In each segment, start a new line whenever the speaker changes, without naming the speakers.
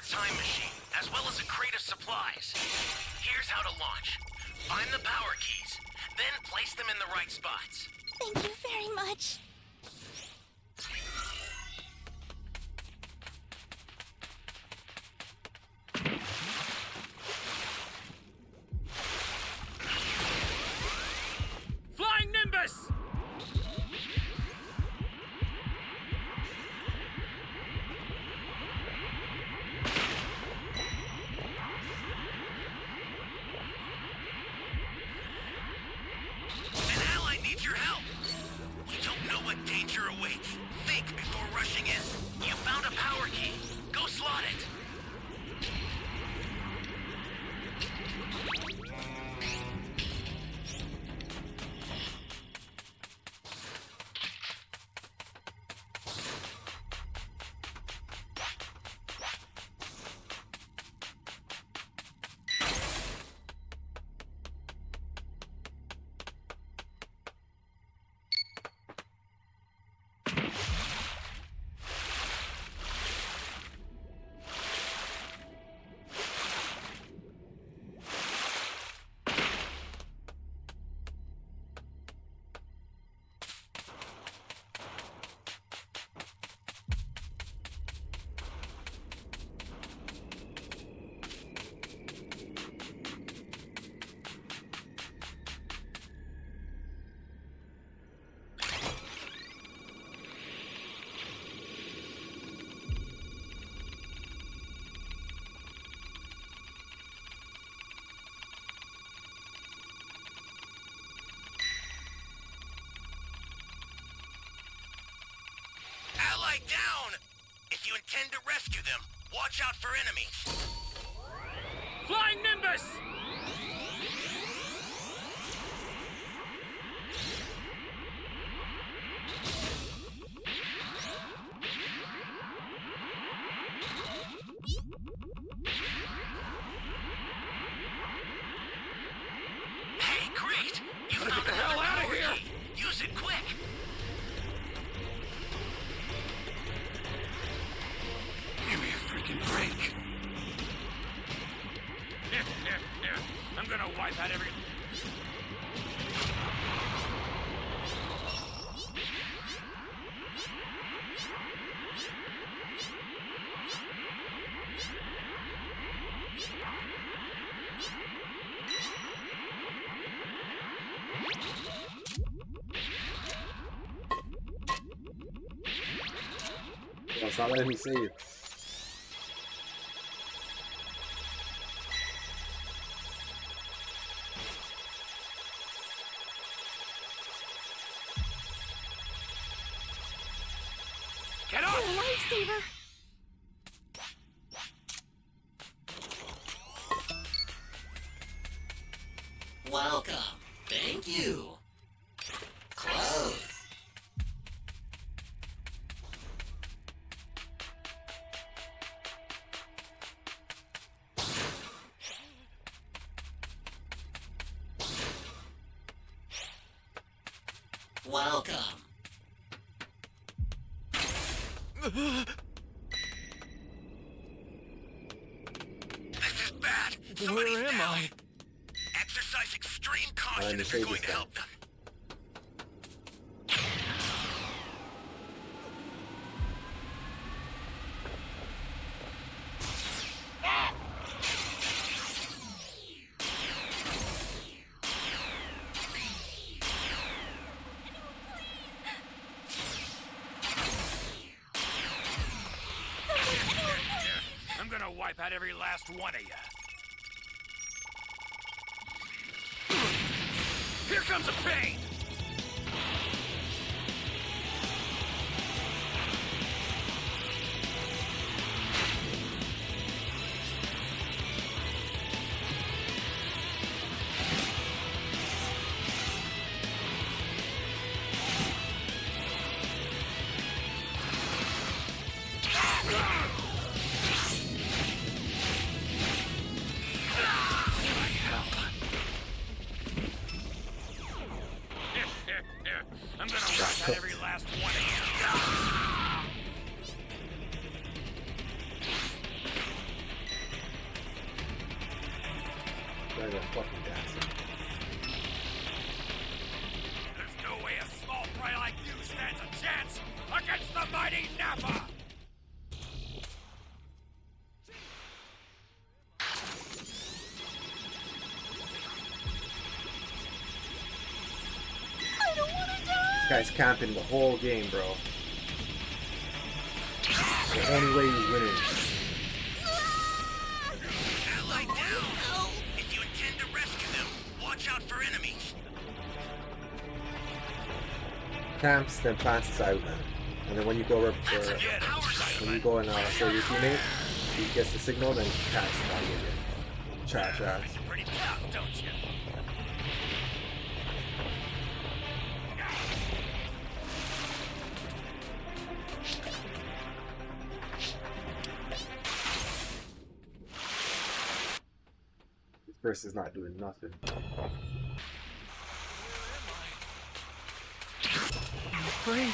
time machine, as well as a crate of supplies. Here's how to launch. Find the power keys, then place them in the right spots.
Thank you very much.
Flying Nimbus!
An ally needs your help! You don't know what danger awaits. Think before rushing in. You found a power key. Go slot it. Ally down! If you intend to rescue them, watch out for enemies.
Flying Nimbus!
Hey, great! You
Gotta
found
get the hell
another
outta
power
here!
key. Use it quick!
Give me a freaking break. I'm gonna wipe out every...
Vamos a ver mi sello.
Get
You're
up!
a lifesaver.
Welcome. Thank you. Close. Welcome.
This is bad. Somebody's
Where am
down.
I?
Exercise extreme caution
I'm
if you're
safe
going to
this
help them.
I'm gonna wipe out every last one of you. Here comes the pain!
Guy's camping the whole game, bro. The only way he's winning.
Ally down! If you intend to rescue them, watch out for enemies.
Camps, then plants his island. And then when you go up
That's a
for,
new power
when you
site.
go and show your teammate, he gets the signal, then cast the body again. Trash ass.
Makes you pretty tough, don't you?
This person's not doing nothing.
Break.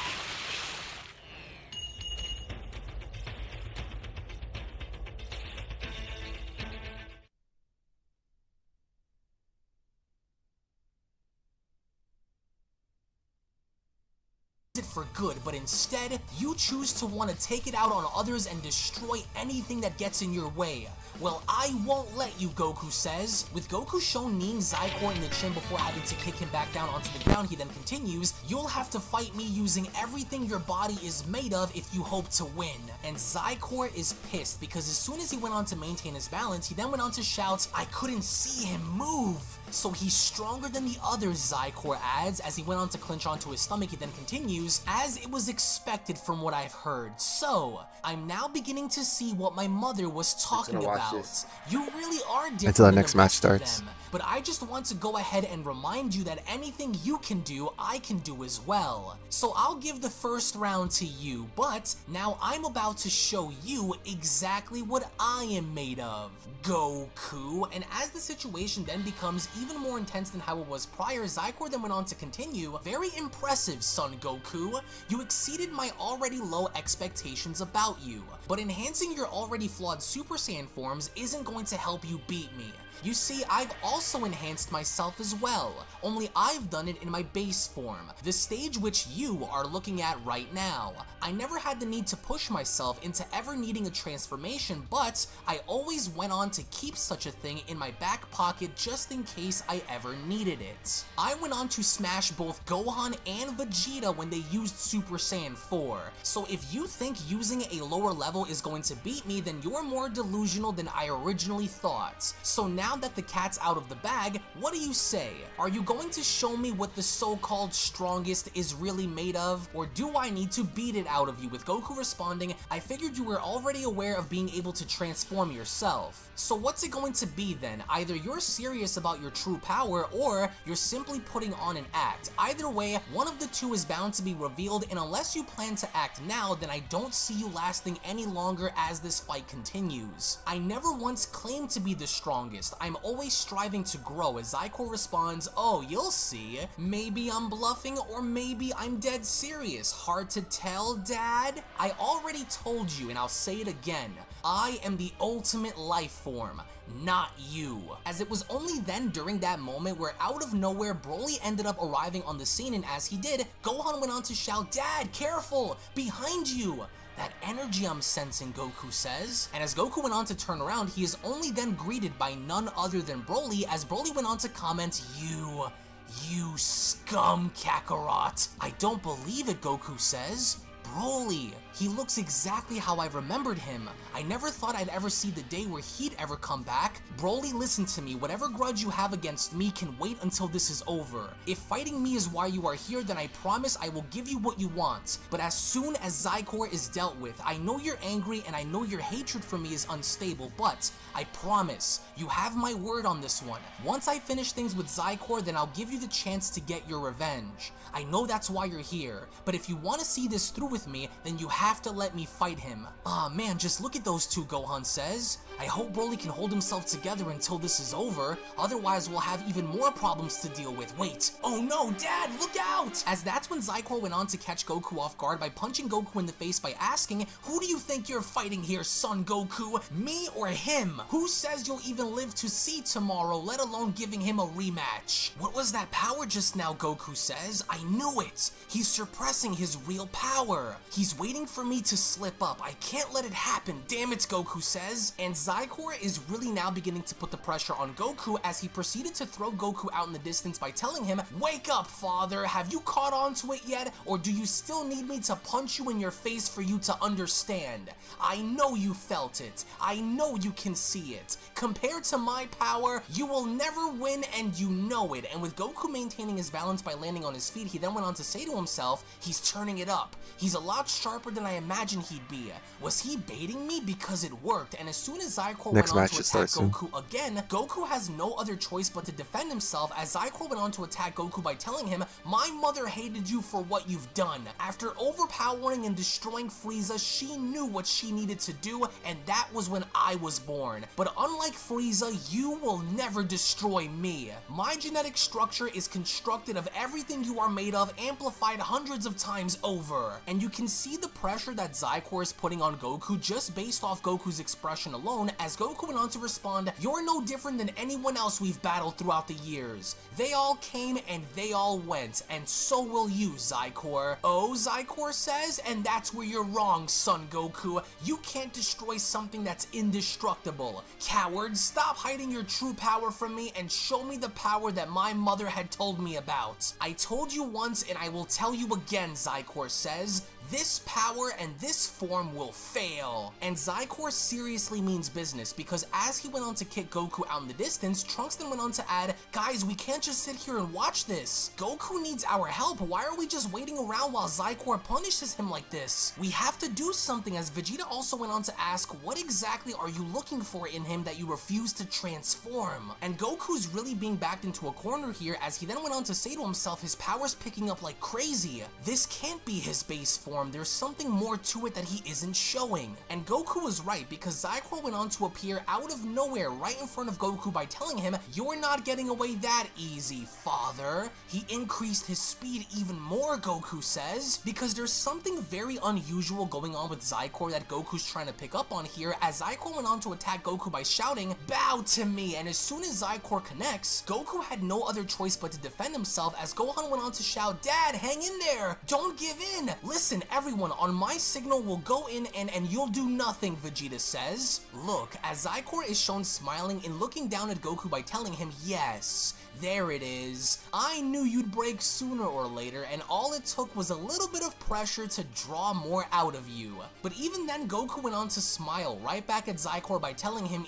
It for good, but instead, you choose to want to take it out on others and destroy anything that gets in your way. Well, I won't let you, Goku says. With Goku shown kneeing Zikor in the chin before having to kick him back down onto the ground, he then continues, "You'll have to fight me using everything your body is made of if you hope to win." And Zikor is pissed because as soon as he went on to maintain his balance, he then went on to shout, "I couldn't see him move." So he's stronger than the others, Zikor adds. As he went on to clinch onto his stomach, he then continues, "As it was expected from what I've heard. So, I'm now beginning to see what my mother was talking
watch
about.
this.
You really are different
Until the
than
next match
rest of
starts.
them. But I just want to go ahead and remind you that anything you can do, I can do as well. So I'll give the first round to you, but now I'm about to show you exactly what I am made of, Goku." And as the situation then becomes even more intense than how it was prior, Zikor then went on to continue, "Very impressive, son Goku. You exceeded my already low expectations about you. But enhancing your already flawed Super Saiyan forms isn't going to help you beat me. You see, I've also enhanced myself as well, only I've done it in my base form, the stage which you are looking at right now. I never had the need to push myself into ever needing a transformation, but I always went on to keep such a thing in my back pocket just in case I ever needed it. I went on to smash both Gohan and Vegeta when they used Super Saiyan 4, so if you think using a lower level is going to beat me, then you're more delusional than I originally thought. So now that the cat's out of the bag, what do you say? Are you going to show me what the so-called strongest is really made of? Or do I need to beat it out of you?" With Goku responding, "I figured you were already aware of being able to transform yourself. So what's it going to be then? Either you're serious about your true power, or you're simply putting on an act. Either way, one of the two is bound to be revealed, and unless you plan to act now, then I don't see you lasting any longer as this fight continues. I never once claimed to be the strongest. I'm always striving to grow." As Zikor responds, "Oh, you'll see. Maybe I'm bluffing, or maybe I'm dead serious. Hard to tell, Dad? I already told you, and I'll say it again. I am the ultimate life form, not you." As it was only then during that moment where out of nowhere Broly ended up arriving on the scene, and as he did, Gohan went on to shout, "Dad, careful! Behind you!" "That energy I'm sensing," Goku says. And as Goku went on to turn around, he is only then greeted by none other than Broly, as Broly went on to comment, You scum, Kakarot." "I don't believe it," Goku says. "Broly, he looks exactly how I remembered him. I never thought I'd ever see the day where he'd ever come back. Broly, listen to me. Whatever grudge you have against me can wait until this is over. If fighting me is why you are here, then I promise I will give you what you want. But as soon as Zikor is dealt with, I know you're angry and I know your hatred for me is unstable, but I promise, you have my word on this one. Once I finish things with Zikor, then I'll give you the chance to get your revenge. I know that's why you're here, but if you want to see this through with me, then you have to let me fight him." "Aw man, just look at those two," Gohan says. "I hope Broly can hold himself together until this is over, otherwise we'll have even more problems to deal with. Wait, oh no, Dad, look out!" As that's when Zikor went on to catch Goku off guard by punching Goku in the face by asking, "Who do you think you're fighting here, son Goku? Me or him? Who says you'll even live to see tomorrow, let alone giving him a rematch?" "What was that power just now?" Goku says. "I knew it! He's suppressing his real power." here. He's waiting for me to slip up. I can't let it happen. Damn it, Goku says. And Zikor is really now beginning to put the pressure on Goku as he proceeded to throw Goku out in the distance by telling him, "Wake up, father. Have you caught on to it yet? Or do you still need me to punch you in your face for you to understand? I know you felt it. I know you can see it. Compared to my power, you will never win and you know it." And with Goku maintaining his balance by landing on his feet, he then went on to say to himself, he's turning it up. He's a lot sharper than I imagined he'd be. Was he baiting me? Because it worked. And as soon as Zikor went on to attack Goku again, Goku has no other choice but to defend himself as Zikor went on to attack Goku by telling him, "My mother hated you for what you've done. After overpowering and destroying Frieza, she knew what she needed to do, and that was when I was born. But unlike Frieza, you will never destroy me. My genetic structure is constructed of everything you are made of, amplified hundreds of times over." And you can see the pressure that Zikor is putting on Goku just based off Goku's expression alone, as Goku went on to respond, "You're no different than anyone else we've battled throughout the years. They all came and they all went, and so will you, Zikor." "Oh," Zikor says, "and that's where you're wrong, son Goku. You can't destroy something that's indestructible. Coward, stop hiding your true power from me and show me the power that my mother had told me about." "I told you once and I will tell you again," Zikor says. "This power and this form will fail." And Zikor seriously means business, because as he went on to kick Goku out in the distance, Trunks then went on to add, "Guys, we can't just sit here and watch this. Goku needs our help. Why are we just waiting around while Zikor punishes him like this? We have to do something," as Vegeta also went on to ask, "What exactly are you looking for in him that you refuse to transform?" And Goku's really being backed into a corner here, as he then went on to say to himself, his power's picking up like crazy. This can't be his base form. There's something more to it that he isn't showing. And Goku was right, because Zikor went on to appear out of nowhere right in front of Goku by telling him, "You're not getting away that easy, father." He increased his speed even more, Goku says, because there's something very unusual going on with Zikor that Goku's trying to pick up on here, as Zikor went on to attack Goku by shouting, "Bow to me." And as soon as Zikor connects, Goku had no other choice but to defend himself, as Gohan went on to shout, "Dad, hang in there. Don't give in. Listen, everyone, on my signal will go in and you'll do nothing," Vegeta says. Look, as Zikor is shown smiling and looking down at Goku by telling him, "Yes, there it is. I knew you'd break sooner or later, and all it took was a little bit of pressure to draw more out of you." But even then, Goku went on to smile right back at Zikor by telling him,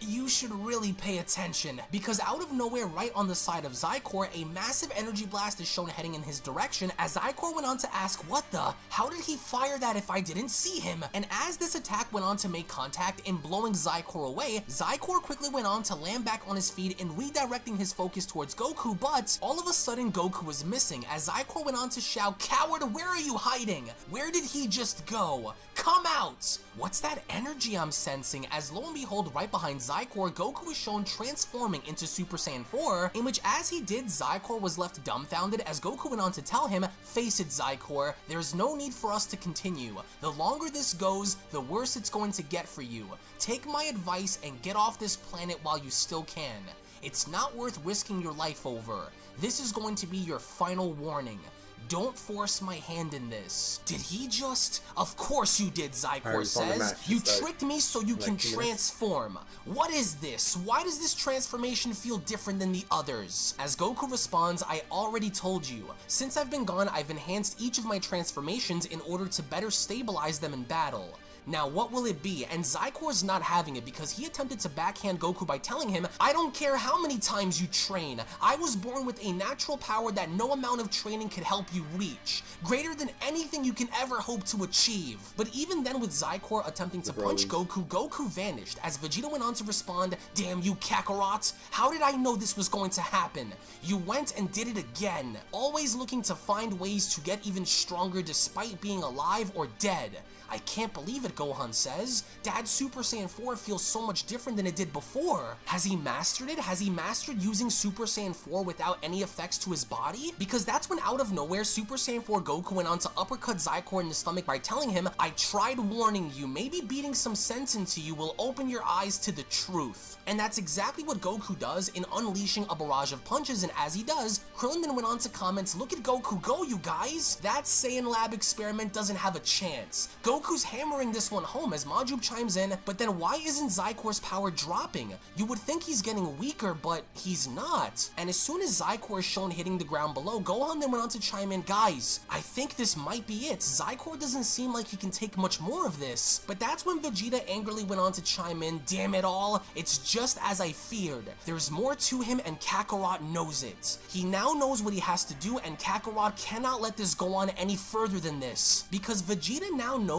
You should really pay attention," because out of nowhere, right on the side of Zikor, a massive energy blast is shown heading in his direction, as Zikor went on to ask, "What the? How did he fire that if I didn't see him?" And as this attack went on to make contact in blowing Zikor away, Zikor quickly went on to land back on his feet and redirecting his focus towards Goku, but all of a sudden Goku was missing, as Zikor went on to shout, "Coward, where are you hiding? Where did he just go? Come out!" What's that energy I'm sensing? As lo and behold, right behind Zikor, Goku is shown transforming into Super Saiyan 4, in which as he did, Zikor was left dumbfounded, as Goku went on to tell him, "Face it, Zikor, there's no need for us to continue. The longer this goes, the worse it's going to get for you. Take my advice and get off this planet while you still can. It's not worth risking your life over. This is going to be your final warning. Don't force my hand in this." Did he just? Of course you did, Zikor says. "You tricked me so you can transform. What is this? Why does this transformation feel different than the others?" As Goku responds, "I already told you. Since I've been gone, I've enhanced each of my transformations in order to better stabilize them in battle. Now what will it be?" And Zikor's not having it, because he attempted to backhand Goku by telling him, "I don't care how many times you train. I was born with a natural power that no amount of training could help you reach. Greater than anything you can ever hope to achieve." But even then, with Zikor attempting to punch Goku, Goku vanished, as Vegeta went on to respond, "Damn you, Kakarot. How did I know this was going to happen? You went and did it again. Always looking to find ways to get even stronger despite being alive or dead. I can't believe it, Gohan says. Dad's Super Saiyan 4 feels so much different than it did before. Has he mastered it? Has he mastered using Super Saiyan 4 without any effects to his body? Because that's when out of nowhere, Super Saiyan 4 Goku went on to uppercut Zikor in the stomach by telling him, I tried warning you, maybe beating some sense into you will open your eyes to the truth. And that's exactly what Goku does in unleashing a barrage of punches, and as he does, Krillin then went on to comment, look at Goku go, you guys! That Saiyan Lab experiment doesn't have a chance. Goku's hammering this one home as Majub chimes in, but then why isn't Zikor's power dropping? You would think he's getting weaker, but he's not. And as soon as Zikor is shown hitting the ground below, Gohan then went on to chime in, guys, I think this might be it. Zikor doesn't seem like he can take much more of this. But that's when Vegeta angrily went on to chime in, damn it all, it's just as I feared. There's more to him and Kakarot knows it. He now knows what he has to do, and Kakarot cannot let this go on any further than this, because Vegeta now knows.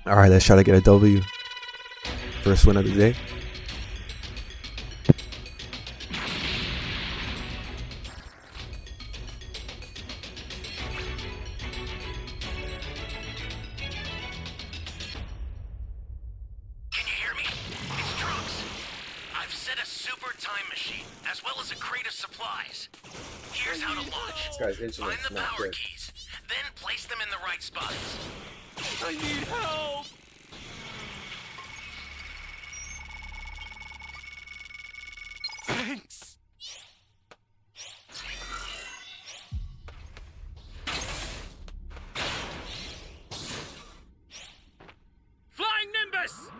All right, let's try to get a W. First win of the day.
Can you hear me? It's Trunks. I've set a super time machine, as well as a crate of supplies. Here's how to launch.
This guy's
Find
internet's
the
not
power
good.
keys, then place them in the right spots.
I need help! Thanks! Flying Nimbus!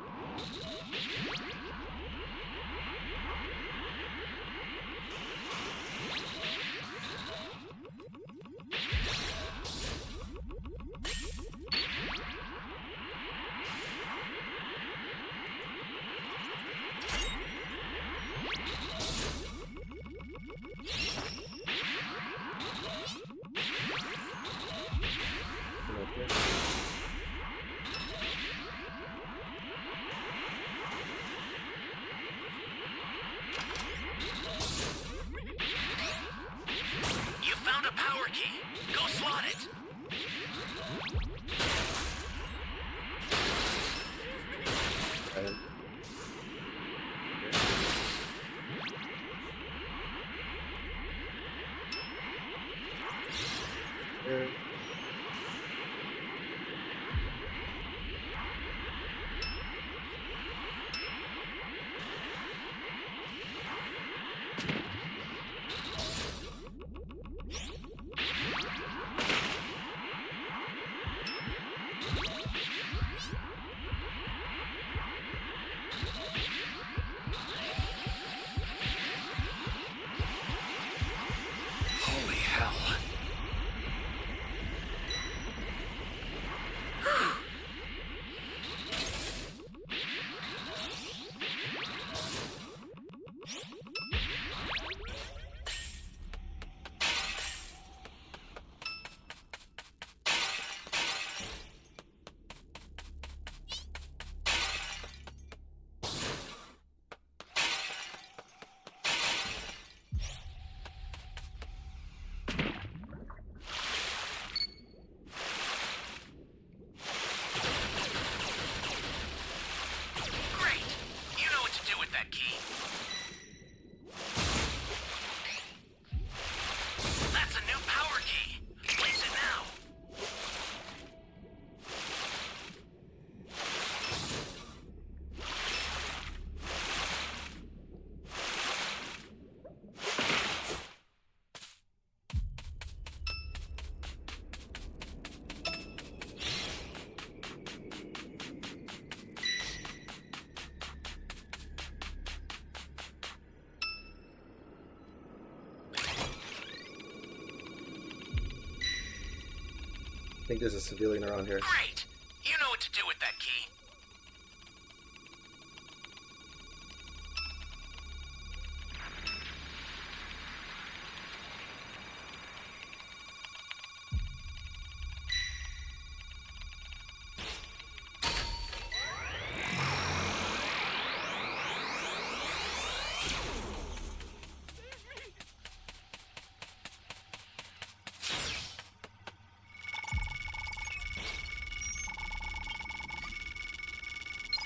think there's a civilian around here.
Great! You know what to do with that key.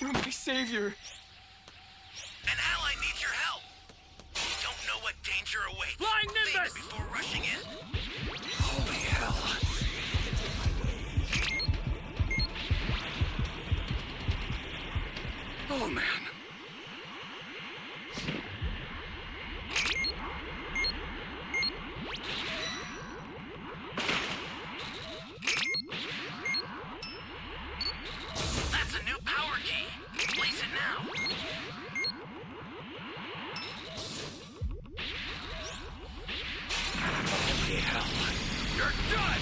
You're my savior.
An ally needs your help. You don't know what danger awaits.
Flying
Think
Nimbus!
before rushing in. Holy hell.
Oh man.
That's a new power key. Place it now. Holy hell.
You're done!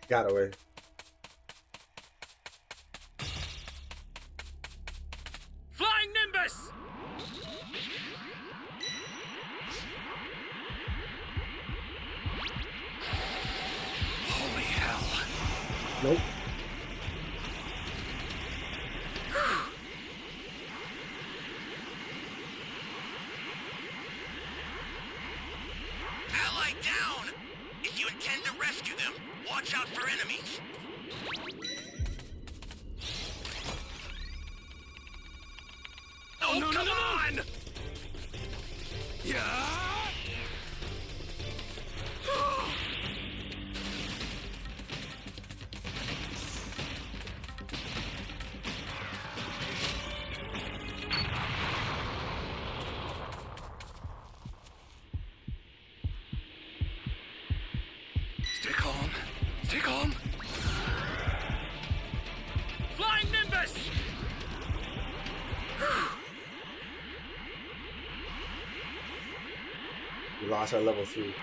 Got away.
Flying Nimbus!
Holy hell.
Nope.
Ally down! If you intend to rescue them, watch out for enemies.
Oh, no,
come
no, no,
on!
no! Yeah!
Stay calm. Stay calm.
Flying Nimbus!
We lost our level 3.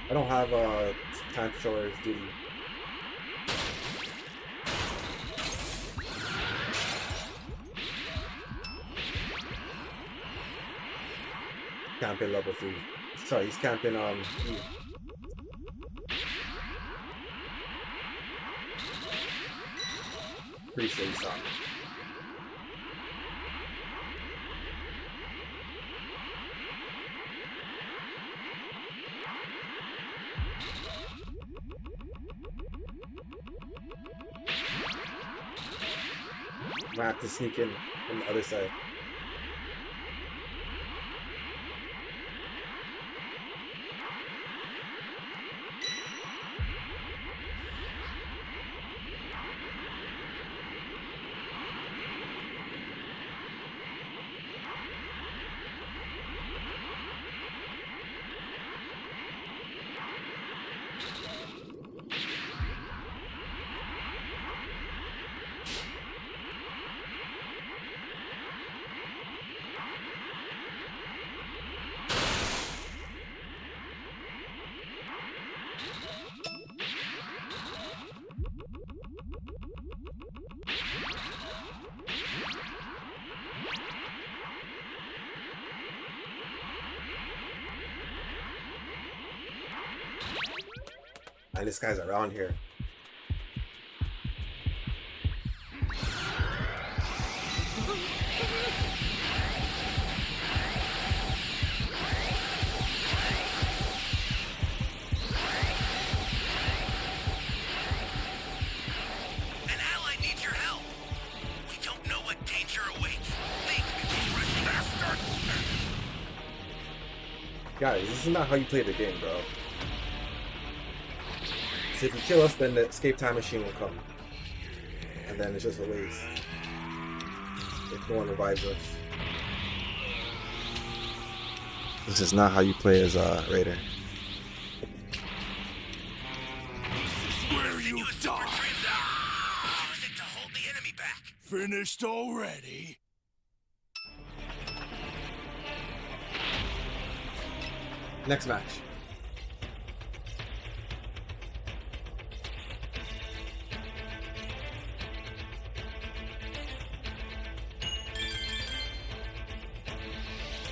I don't have time controller's duty. Camping level 3. Sorry, he's camping E. Pretty sure he saw me. I'm gonna have to sneak in from the other side. And this guy's around here.
An ally needs your help. We don't know what danger awaits. Think before rushing faster.
Guys, this is not how you play the game, bro. So if you kill us, then the escape time machine will come. And then it's just a waste. If no one revives us. This is not how you play as Raider.
Where you die?
Use it to hold the enemy back.
Finished already?
Next match.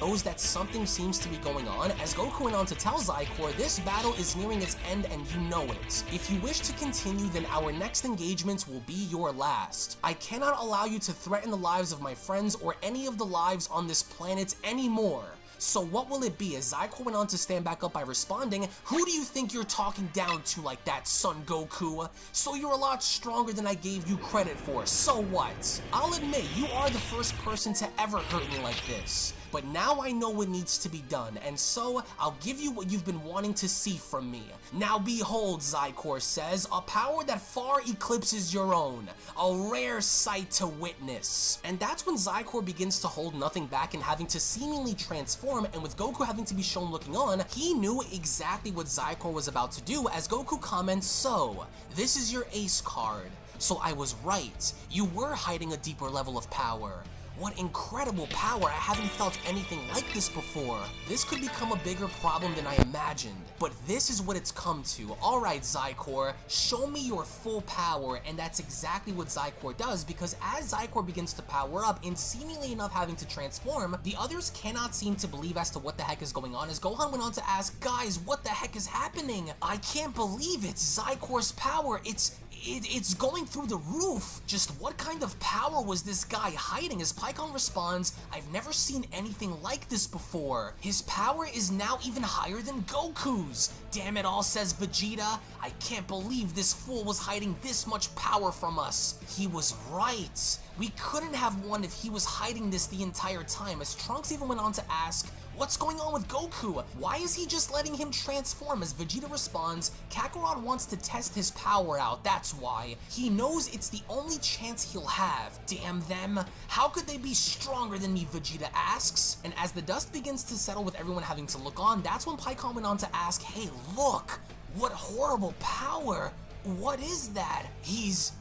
Knows that something seems to be going on, as Goku went on to tell Zikor this battle is nearing its end and you know it. If you wish to continue, then our next engagements will be your last. I cannot allow you to threaten the lives of my friends or any of the lives on this planet anymore. So what will it be? As Zikor went on to stand back up by responding, who do you think you're talking down to like that, Son Goku? So you're a lot stronger than I gave you credit for, so what? I'll admit, you are the first person to ever hurt me like this. But now I know what needs to be done, and so I'll give you what you've been wanting to see from me. Now behold, Zikor says, a power that far eclipses your own, a rare sight to witness. And that's when Zikor begins to hold nothing back and having to seemingly transform, and with Goku having to be shown looking on, he knew exactly what Zikor was about to do as Goku comments, so, this is your ace card. So I was right, you were hiding a deeper level of power. What incredible power, I haven't felt anything like this before. This could become a bigger problem than I imagined, but this is what it's come to. Alright Zikor, show me your full power, and that's exactly what Zikor does, because as Zikor begins to power up and seemingly enough having to transform, the others cannot seem to believe as to what the heck is going on, as Gohan went on to ask, guys, what the heck is happening? I can't believe it, Zikor's power, it's going through the roof. Just what kind of power was this guy hiding? As Pikkon responds, I've never seen anything like this before. His power is now even higher than Goku's. Damn it all, says Vegeta. I can't believe this fool was hiding this much power from us. He was right. We couldn't have won if he was hiding this the entire time, as Trunks even went on to ask, what's going on with Goku? Why is he just letting him transform? As Vegeta responds, Kakarot wants to test his power out, that's why. He knows it's the only chance he'll have. Damn them. How could they be stronger than me, Vegeta asks. And as the dust begins to settle with everyone having to look on, that's when Pikkon went on to ask, hey look, what horrible power. What is that? He's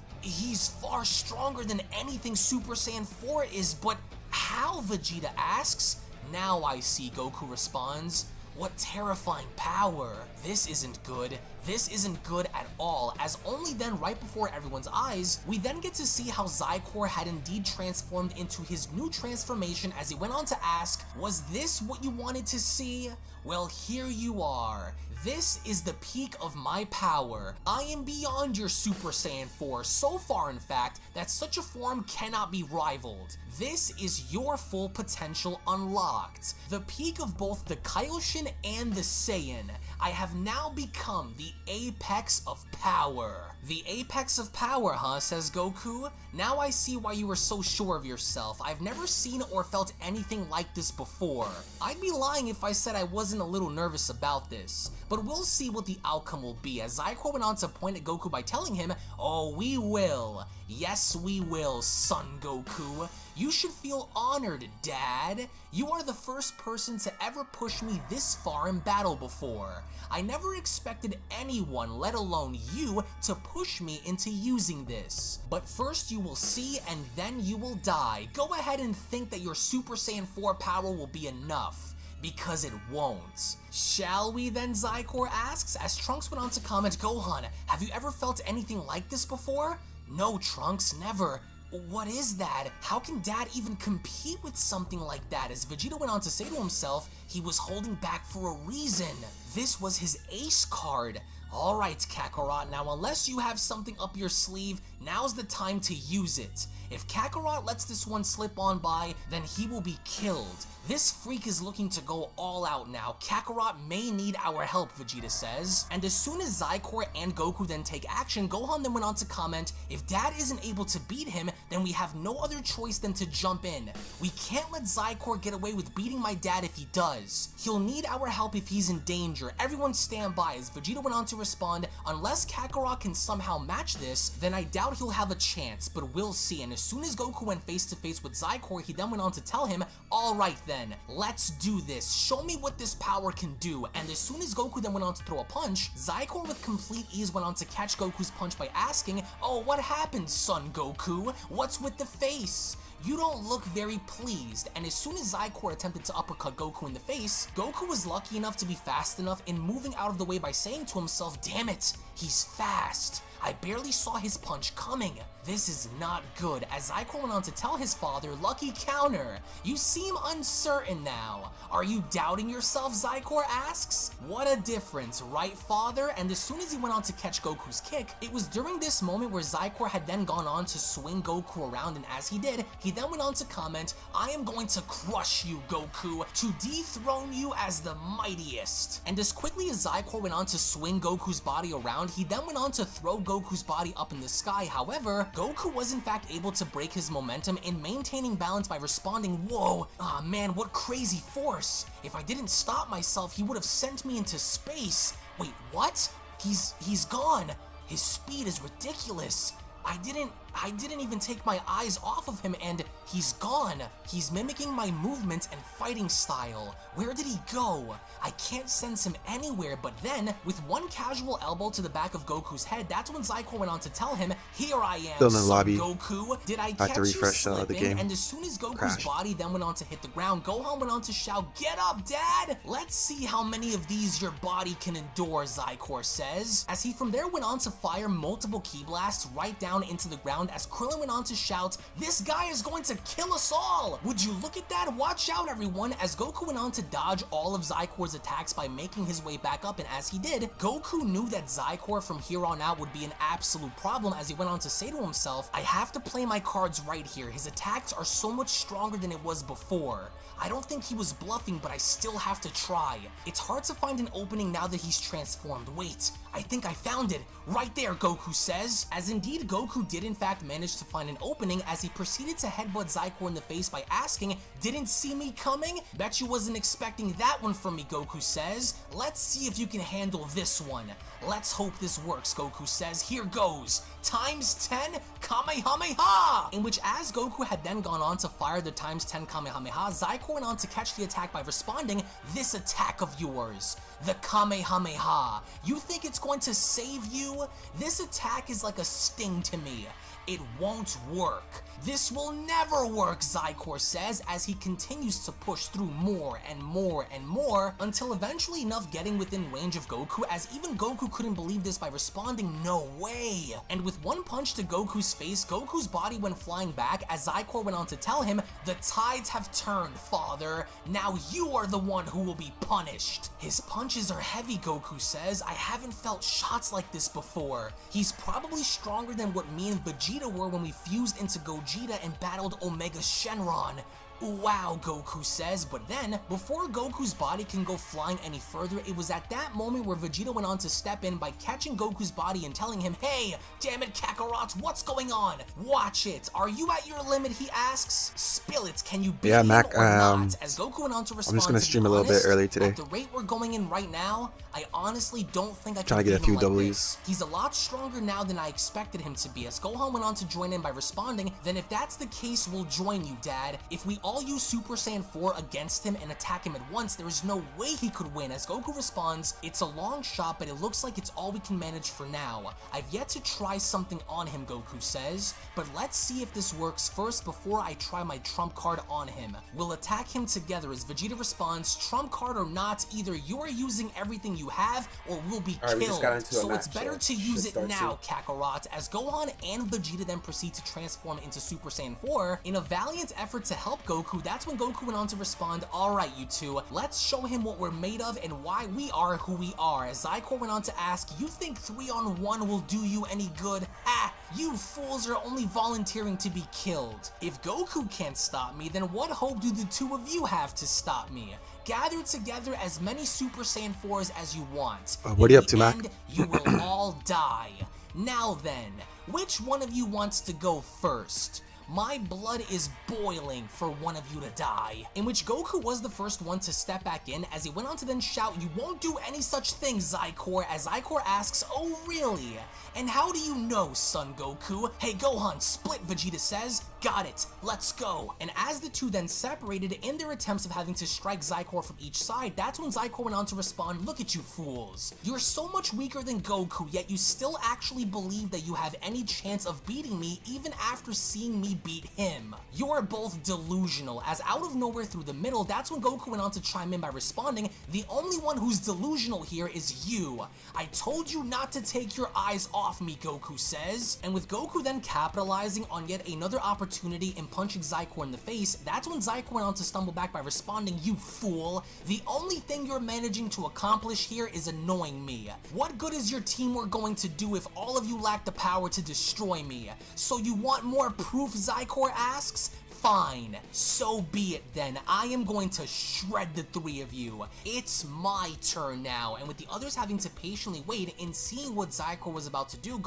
far stronger than anything Super Saiyan 4 is, but how, Vegeta asks? Now I see, Goku responds. What terrifying power. This isn't good. This isn't good at all, as only then, right before everyone's eyes, we then get to see how Zikor had indeed transformed into his new transformation, as he went on to ask, was this what you wanted to see? Well, here you are. This is the peak of my power. I am beyond your Super Saiyan 4, so far in fact, that such a form cannot be rivaled. This is your full potential unlocked. The peak of both the Kaioshin and the Saiyan. I have now become the apex of power. The apex of power, huh, says Goku? Now I see why you were so sure of yourself. I've never seen or felt anything like this before. I'd be lying if I said I wasn't a little nervous about this. But we'll see what the outcome will be, as Zikor went on to point at Goku by telling him, oh, we will. Yes, we will, Son Goku. You should feel honored, Dad. You are the first person to ever push me this far in battle before. I never expected anyone, let alone you, to push me into using this. But first you will see and then you will die. Go ahead and think that your Super Saiyan 4 power will be enough. Because it won't. Shall we then, Zikor asks, as Trunks went on to comment, Gohan, have you ever felt anything like this before? No, Trunks, never. What is that? How can Dad even compete with something like that? As Vegeta went on to say to himself, he was holding back for a reason. This was his ace card. Alright, Kakarot, now unless you have something up your sleeve, now's the time to use it. If Kakarot lets this one slip on by, then he will be killed. This freak is looking to go all out now. Kakarot may need our help, Vegeta says. And as soon as Zikor and Goku then take action, Gohan then went on to comment, if Dad isn't able to beat him, then we have no other choice than to jump in. We can't let Zikor get away with beating my dad if he does. He'll need our help if he's in danger. Everyone stand by, as Vegeta went on to respond, unless Kakarot can somehow match this, then I doubt he'll have a chance, but we'll see. And as soon as Goku went face to face with Zikor, he then went on to tell him, alright then, let's do this, show me what this power can do. And as soon as Goku then went on to throw a punch, Zikor with complete ease went on to catch Goku's punch by asking, oh, what happened, son Goku? What's with the face? You don't look very pleased. And as soon as Zikor attempted to uppercut Goku in the face, Goku was lucky enough to be fast enough in moving out of the way by saying to himself, damn it, he's fast. I barely saw his punch coming. This is not good, as Zikor went on to tell his father, lucky counter, you seem uncertain now. Are you doubting yourself, Zikor asks? What a difference, right father? And as soon as he went on to catch Goku's kick, it was during this moment where Zikor had then gone on to swing Goku around, and as he did, he then went on to comment, I am going to crush you, Goku, to dethrone you as the mightiest. And as quickly as Zikor went on to swing Goku's body around, he then went on to throw Goku's body up in the sky. However, Goku was in fact able to break his momentum in maintaining balance by responding, whoa, ah man, what crazy force. If I didn't stop myself, he would have sent me into space. Wait, what? He's gone. His speed is ridiculous. I didn't even take my eyes off of him, and he's gone. He's mimicking my movements and fighting style. Where did he go? I can't sense him anywhere. But then, with one casual elbow to the back of Goku's head, that's when Zikor went on to tell him, here I am,
Still in the
son
lobby.
Goku. Did I
I have
catch
to
you
refresh
slipping?
the game.
And as soon as Goku's
Crashed.
body then went on to hit the ground, Gohan went on to shout, get up, Dad! Let's see how many of these your body can endure, Zikor says. As he from there went on to fire multiple ki blasts right down into the ground, as Krillin went on to shout, this guy is going to kill us all! Would you look at that? Watch out, everyone! As Goku went on to dodge all of Zikor's attacks by making his way back up, and as he did, Goku knew that Zikor from here on out would be an absolute problem, as he went on to say to himself, I have to play my cards right here. His attacks are so much stronger than it was before. I don't think he was bluffing, but I still have to try. It's hard to find an opening now that he's transformed. Wait, I think I found it. Right there, Goku says. As indeed Goku did in fact manage to find an opening, as he proceeded to headbutt Zikor in the face by asking, didn't see me coming? Bet you wasn't expecting that one from me, Goku says. Let's see if you can handle this one. Let's hope this works, Goku says. Here goes. Times 10 Kamehameha! In which, as Goku had then gone on to fire the times 10 Kamehameha, Zikor went on to catch the attack by responding, this attack of yours, the Kamehameha, you think it's going to save you? This attack is like a sting to me. It won't work. This will never work, Zikor says, as he continues to push through more and more and more, until eventually enough getting within range of Goku, as even Goku couldn't believe this by responding, no way. And with one punch to Goku's face, Goku's body went flying back, as Zikor went on to tell him, the tides have turned, father. Now you are the one who will be punished. His punches are heavy, Goku says. I haven't felt shots like this before. He's probably stronger than what me and Vegeta were when we fused into Gogeta and battled Omega Shenron. Wow, Goku says, but then, before Goku's body can go flying any further, it was at that moment where Vegeta went on to step in by catching Goku's body and telling him, hey, damn it, Kakarot, what's going on? Watch it. Are you at your limit, he asks. Spill it, can you beat him
Mac,
or not? As Goku went on to respond,
I'm just gonna
to be
stream a little bit
honest,
early today.
At the rate we're going in right now, I honestly don't think I can
Trying to get a
beat him
few
like
Ws.
this. He's a lot stronger now than I expected him to be, as Gohan went on to join in by responding, then if that's the case, we'll join you, Dad. If we all use Super Saiyan 4 against him and attack him at once, there is no way he could win. As Goku responds, it's a long shot, but it looks like it's all we can manage for now. I've yet to try something on him, Goku says, but let's see if this works first before I try my trump card on him. We'll attack him together, as Vegeta responds, trump card or not, either you are using everything you have or we'll be
Alright, we just got
killed.
into a
So it's
match,
better
so
to use
should
it
start
now, Kakarot, as Gohan and Vegeta then proceed to transform into Super Saiyan 4. In a valiant effort to help Goku, that's when Goku went on to respond, alright you two, let's show him what we're made of and why we are who we are. As Zikor went on to ask, you think 3-on-1 will do you any good? Ah, you fools are only volunteering to be killed. If Goku can't stop me, then what hope do the two of you have to stop me? Gather together as many Super Saiyan 4s as you want.
What are you up to, Mac?
In the end, you will all die. Now then, which one of you wants to go first? my blood is boiling for one of you to die. In which Goku was the first one to step back in, as he went on to then shout, "You won't do any such thing, Zikor," as Zikor asks, "Oh really? And how do you know, son Goku?" "Hey Gohan, split," Vegeta says. "Got it, let's go." And as the two then separated in their attempts of having to strike Zikor from each side, that's when Zikor went on to respond, "Look at you fools. You're so much weaker than Goku, yet you still actually believe that you have any chance of beating me even after seeing me beat him. You're both delusional," as out of nowhere through the middle, that's when Goku went on to chime in by responding, "The only one who's delusional here is you. I told you not to take your eyes off me," Goku says. And with Goku then capitalizing on yet another opportunity and punching Zikor in the face, that's when Zikor went on to stumble back by responding, "You fool. The only thing you're managing to accomplish here is annoying me. What good is your teamwork going to do if all of you lack the power to destroy me? So you want more proof?" Zikor asks. "Fine, so be it then. I am going to shred the three of you. It's my turn now." And with the others having to patiently wait and seeing what Zikor was about to do,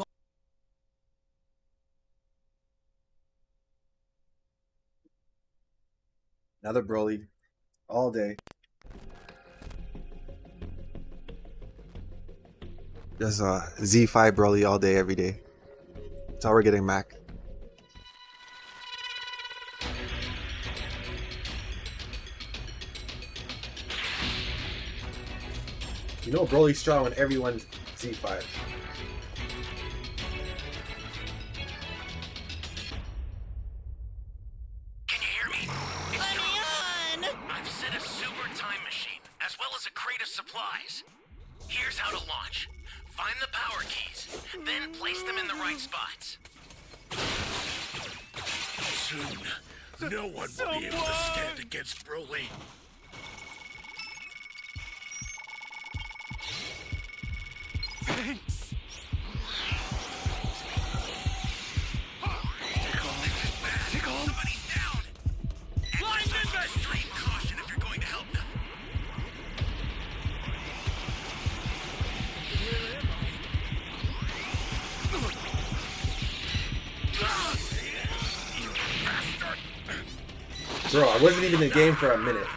Another Broly. All day. Just Z5 Broly all day, every day. That's all we're getting, Mac. You know Broly's strong when everyone's Z5.
Can you hear me? It's
Let me
Trunks.
on!
I've set a super time machine, as well as a crate of supplies. Here's how to launch. Find the power keys, then place them in the right spots. Soon, no one will be able to stand against Broly. Thanks. Tickle. Somebody's down. Blind Nimbus! Extreme caution if you're going to help them. You bastard!
Bro, I wasn't even in the game for a minute.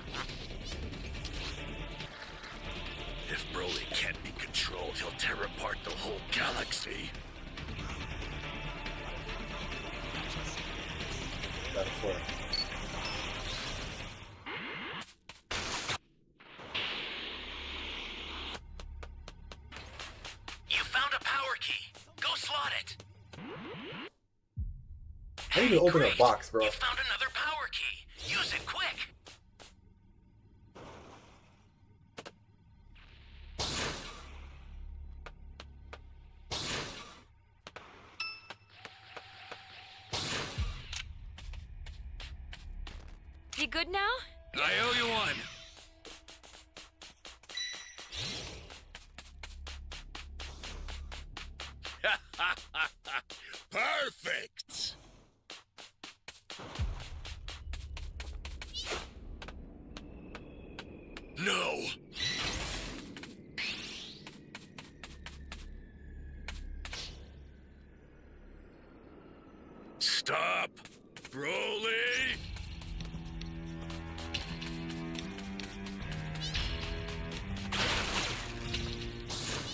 If Broly can't be controlled, he'll tear apart the whole galaxy.
That's four.
You found a power key. Go slot it.
How do you open a
Great.
box, bro?
You found another power key. Use it quick.
You good now?
I owe you one. Perfect. No. Stop, Broly.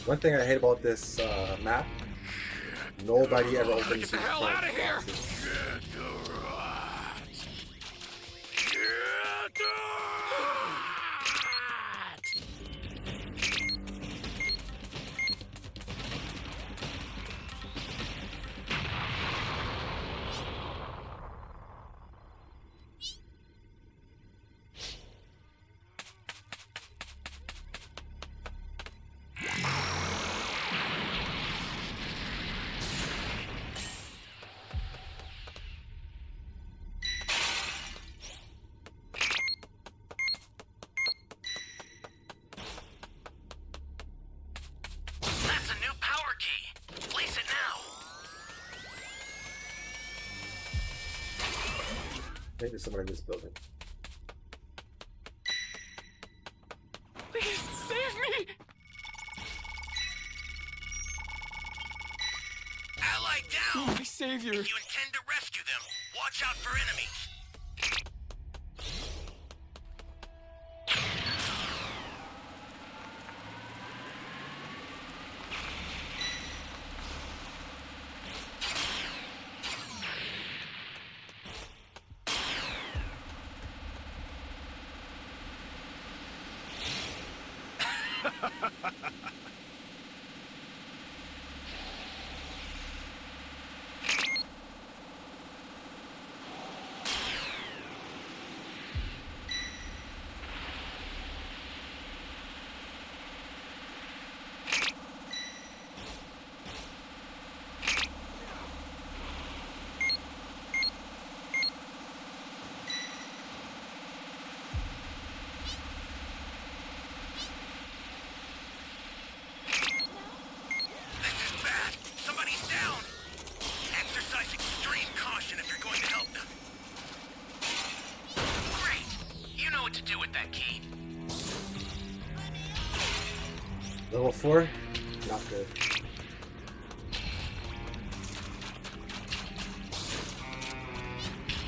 One thing I hate about this map, nobody ever opens these
Get the hell
front
outta here!
boxes.
That's a new power key. Place it now.
Maybe there's someone in this building.
Please save me. Ally down.
My savior. savior.
If you intend to rescue them, watch out for enemies.
Level 4? Not good.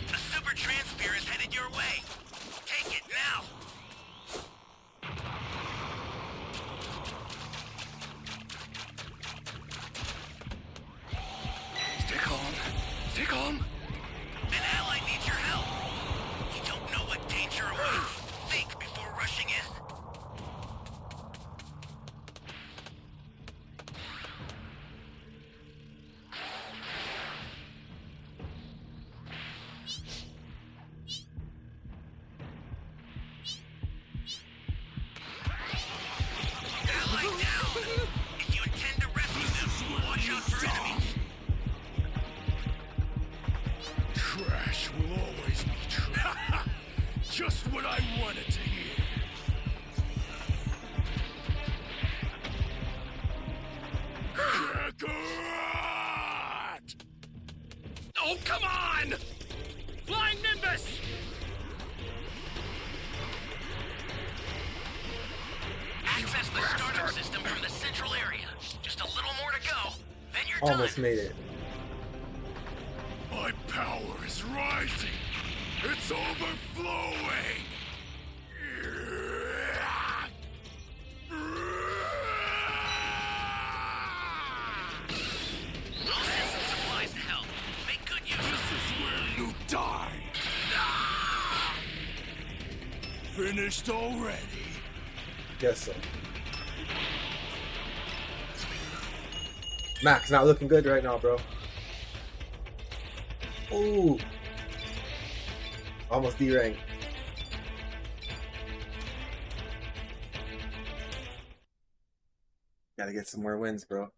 A super transfer is headed your way. Take it now.
Stay calm. Stay calm.
An ally needs your help. You don't know what danger awaits. Think before rushing in. Ally down. If you intend to rescue them, watch out for enemies.
Trash will always be trash. Just what I wanted to hear. Yardrat! Oh, come on! Flying Nimbus!
Access the startup system from the central area. Just a little more to go, then you're
Almost
done.
made it.
My power is rising. It's overflowing.
I'll send some supplies to help. Make good use of
This
them.
is where you die. Finished already?
Guess so. Max, not looking good right now, bro. Ooh. Almost D-rank. Gotta get some more wins, bro.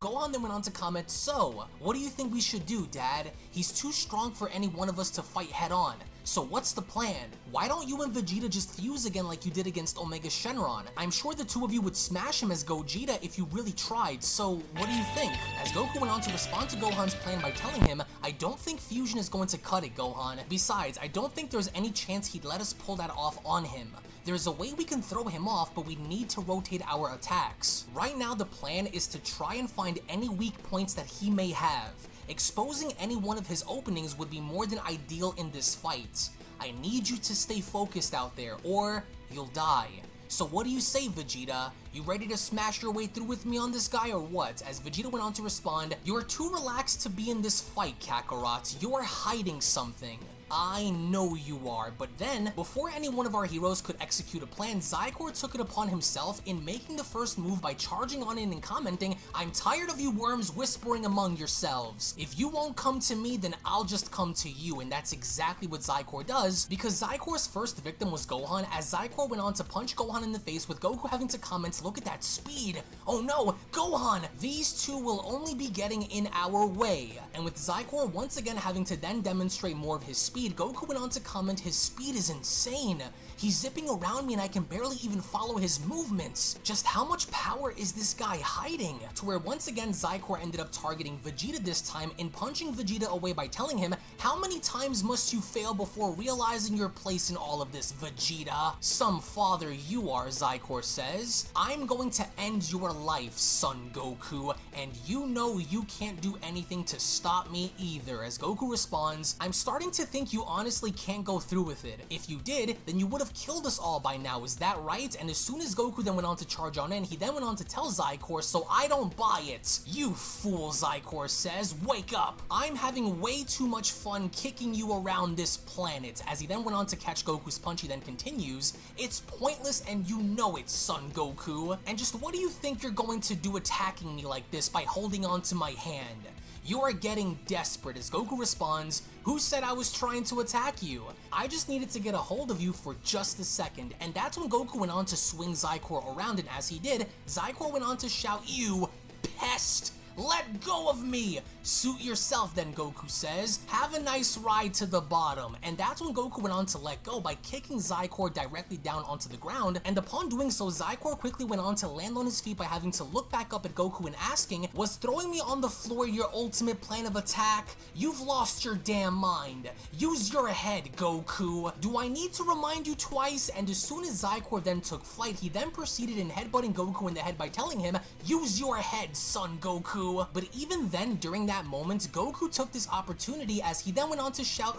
Gohan then went on to comment, "So, what do you think we should do, Dad? He's too strong for any one of us to fight head on. So what's the plan? Why don't you and Vegeta just fuse again like you did against Omega Shenron? I'm sure the two of you would smash him as Gogeta if you really tried, so what do you think?" As Goku went on to respond to Gohan's plan by telling him, "I don't think fusion is going to cut it, Gohan. Besides, I don't think there's any chance he'd let us pull that off on him. There's a way we can throw him off, but we need to rotate our attacks. Right now the plan is to try and find any weak points that he may have. Exposing any one of his openings would be more than ideal in this fight. I need you to stay focused out there, or you'll die. So what do you say, Vegeta? You ready to smash your way through with me on this guy or what?" As Vegeta went on to respond, "You're too relaxed to be in this fight, Kakarot. You're hiding something. I know you are." But then, before any one of our heroes could execute a plan, Zikor took it upon himself in making the first move by charging on in and commenting, "I'm tired of you worms whispering among yourselves. If you won't come to me, then I'll just come to you." And that's exactly what Zikor does, because Zikor's first victim was Gohan, as Zikor went on to punch Gohan in the face, with Goku having to comment, "Look at that speed. Oh no, Gohan, these two will only be getting in our way." And with Zikor once again having to then demonstrate more of his speed, speed, Goku went on to comment, his speed is insane. He's zipping around me and I can barely even follow his movements. Just how much power is this guy hiding? To where once again Zikor ended up targeting Vegeta this time and punching Vegeta away by telling him, how many times must you fail before realizing your place in all of this, Vegeta? Some father you are, Zikor says. I'm going to end your life, Son Goku, and you know you can't do anything to stop me either. As Goku responds, I'm starting to think you honestly can't go through with it. If you did, then you would have killed us all by now, is that right? And as soon as Goku then went on to charge on in, he then went on to tell Zikor, so I don't buy it. You fool, Zikor says, wake up. I'm having way too much fun kicking you around this planet. As he then went on to catch Goku's punch, he then continues, it's pointless and you know it, Son Goku. And just what do you think you're going to do attacking me like this by holding on to my hand? You are getting desperate, as Goku responds, who said I was trying to attack you? I just needed to get a hold of you for just a second. And that's when Goku went on to swing Zikor around, and as he did, Zikor went on to shout, you pest! Let go of me! Suit yourself then, Goku says. Have a nice ride to the bottom. And that's when Goku went on to let go by kicking Zikor directly down onto the ground, and upon doing so, Zikor quickly went on to land on his feet by having to look back up at Goku and asking, was throwing me on the floor your ultimate plan of attack? You've lost your damn mind. Use your head, Goku. Do I need to remind you twice? And as soon as Zikor then took flight, he then proceeded in headbutting Goku in the head by telling him, use your head, Son Goku. But even then, during that moment, Goku took this opportunity as he then went on to shout,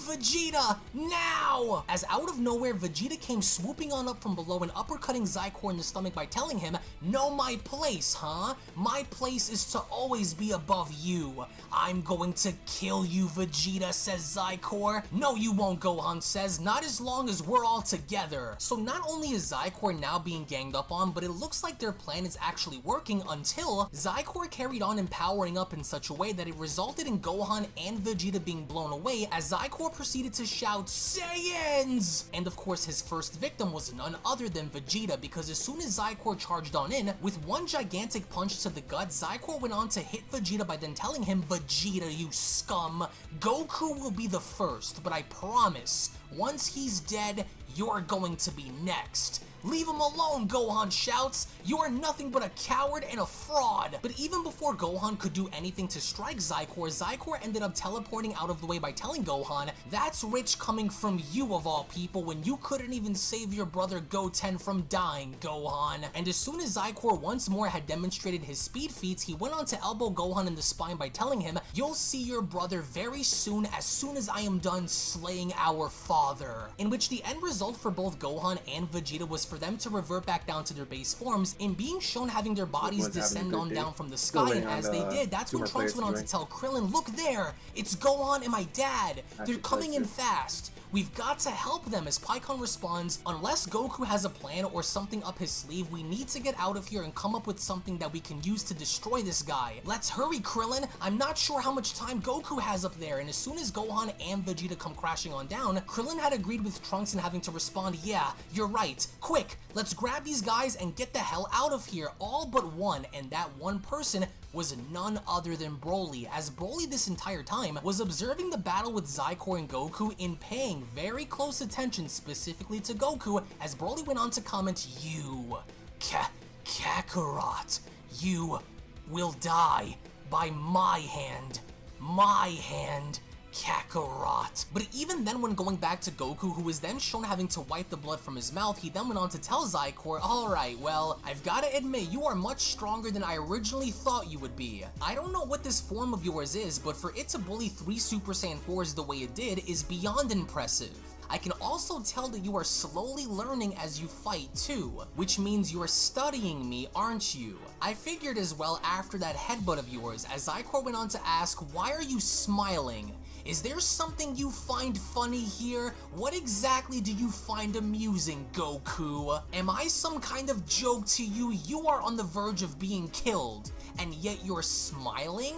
Vegeta, now! As out of nowhere, Vegeta came swooping on up from below and uppercutting Zikor in the stomach by telling him, know my place, huh? My place is to always be above you. I'm going to kill you, Vegeta, says Zikor. No, you won't, Gohan says, not as long as we're all together. So not only is Zikor now being ganged up on, but it looks like their plan is actually working until Zikor carried on empowering up in such a way that it resulted in Gohan and Vegeta being blown away as Zikor proceeded to shout, Saiyans! And of course his first victim was none other than Vegeta, because as soon as Zikor charged on in, with one gigantic punch to the gut, Zikor went on to hit Vegeta by then telling him, Vegeta, you scum, Goku will be the first, but I promise, once he's dead, you're going to be next. Leave him alone, Gohan shouts. You are nothing but a coward and a fraud. But even before Gohan could do anything to strike Zikor, Zikor ended up teleporting out of the way by telling Gohan, that's rich coming from you of all people when you couldn't even save your brother Goten from dying, Gohan. And as soon as Zikor once more had demonstrated his speed feats, he went on to elbow Gohan in the spine by telling him, you'll see your brother very soon as I am done slaying our father. In which the end result for both Gohan and Vegeta was for them to revert back down to their base forms, in being shown having their bodies descend on down from the sky, and as they did, that's when Trunks went on to tell Krillin, look there, it's Gohan and my dad, they're coming in fast. We've got to help them, as Pikkon responds, unless Goku has a plan or something up his sleeve, we need to get out of here and come up with something that we can use to destroy this guy. Let's hurry, Krillin. I'm not sure how much time Goku has up there. And as soon as Gohan and Vegeta come crashing on down, Krillin had agreed with Trunks and having to respond, yeah, you're right. Quick, let's grab these guys and get the hell out of here, all but one, and that one person was none other than Broly, as Broly this entire time was observing the battle with Zikor and Goku and paying very close attention specifically to Goku, as Broly went on to comment, you, Kakarot, you will die by my hand, Kakarot. But even then, when going back to Goku, who was then shown having to wipe the blood from his mouth, he then went on to tell Zikor, alright, well, I've gotta admit, you are much stronger than I originally thought you would be. I don't know what this form of yours is, but for it to bully 3 Super Saiyan 4s the way it did is beyond impressive. I can also tell that you are slowly learning as you fight too, which means you're studying me, aren't you? I figured as well after that headbutt of yours, as Zikor went on to ask, why are you smiling? Is there something you find funny here? What exactly do you find amusing, Goku? Am I some kind of joke to you? You are on the verge of being killed, and yet you're smiling?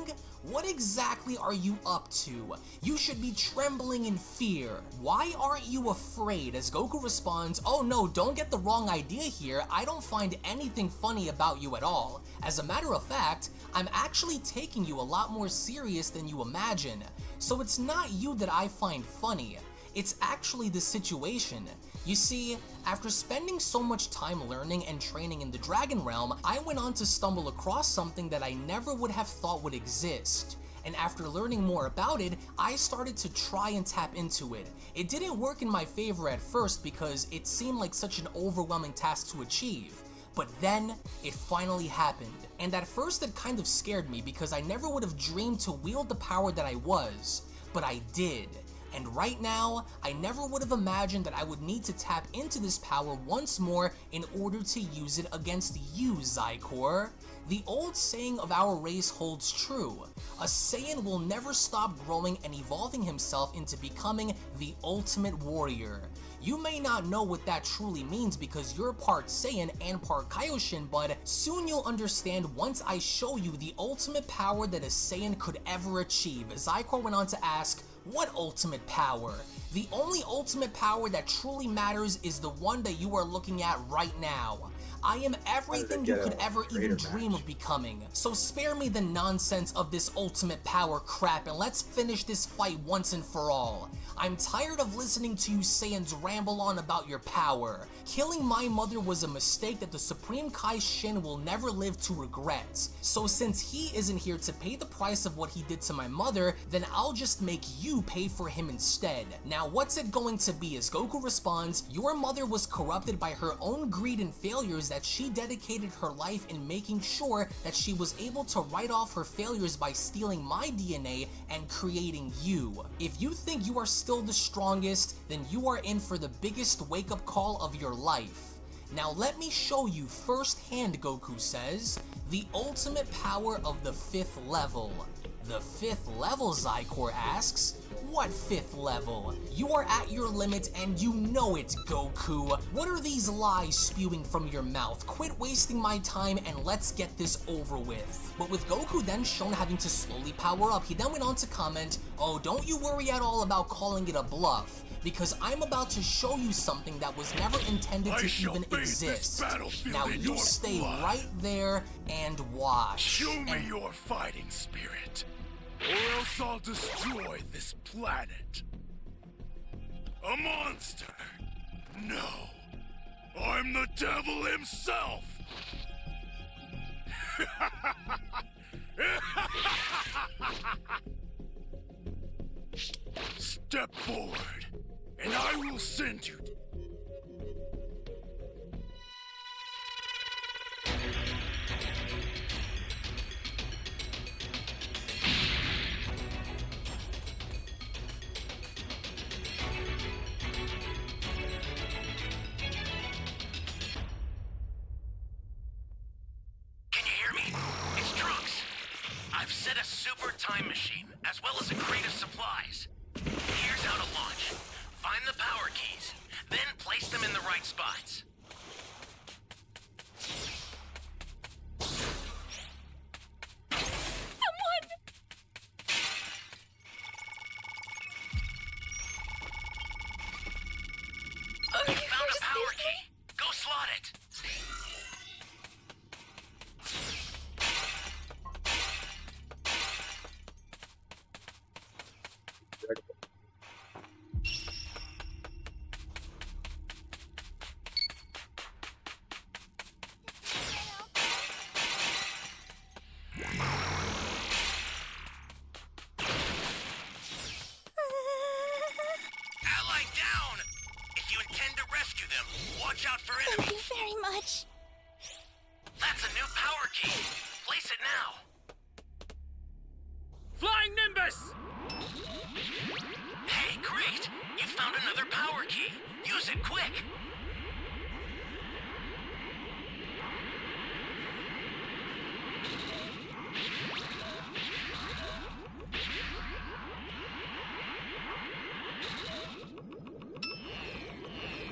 What exactly are you up to? You should be trembling in fear. Why aren't you afraid? As Goku responds, oh no, don't get the wrong idea here. I don't find anything funny about you at all. As a matter of fact, I'm actually taking you a lot more serious than you imagine. So it's not you that I find funny. It's actually the situation. You see, after spending so much time learning and training in the Dragon Realm, I went on to stumble across something that I never would have thought would exist. And after learning more about it, I started to try and tap into it. It didn't work in my favor at first because it seemed like such an overwhelming task to achieve. But then, it finally happened. And at first it kind of scared me because I never would have dreamed to wield the power that I was. But I did. And right now, I never would have imagined that I would need to tap into this power once more in order to use it against you, Zikor. The old saying of our race holds true. A Saiyan will never stop growing and evolving himself into becoming the ultimate warrior. You may not know what that truly means because you're part Saiyan and part Kaioshin, but soon you'll understand once I show you the ultimate power that a Saiyan could ever achieve. Zikor went on to ask, what ultimate power? The only ultimate power that truly matters is the one that you are looking at right now. I am everything you could ever even dream of becoming. So spare me the nonsense of this ultimate power crap and let's finish this fight once and for all. I'm tired of listening to you Saiyans ramble on about your power. Killing my mother was a mistake that the Supreme Kai Shin will never live to regret. So since he isn't here to pay the price of what he did to my mother, then I'll just make you pay for him instead. Now what's it going to be? As Goku responds, your mother was corrupted by her own greed and failures that she dedicated her life in making sure that she was able to write off her failures by stealing my DNA and creating you. If you think you are still the strongest, then you are in for the biggest wake-up call of your life. Now let me show you firsthand, Goku says, the ultimate power of the 5th level. The 5th level, Zikor asks. What 5th level? You are at your limit and you know it, Goku. What are these lies spewing from your mouth? Quit wasting my time and let's get this over with. But with Goku then shown having to slowly power up, he then went on to comment, oh, don't you worry at all about calling it a bluff, because I'm about to show you something that was never intended to even exist. Now you stay right there and watch.
Show me your fighting spirit, or else I'll destroy this planet. A monster? No, I'm the devil himself. Step forward, and I will send you.
I've set a super time machine, as well as a crate of supplies. Here's how to launch. Find the power keys, then place them in the right spots.
Someone!
You found a power key. Go slot it. Watch out for
Thank
enemies.
you very much.
That's a new power key. Place it now.
Flying Nimbus!
Hey, great! You found another power key. Use it quick.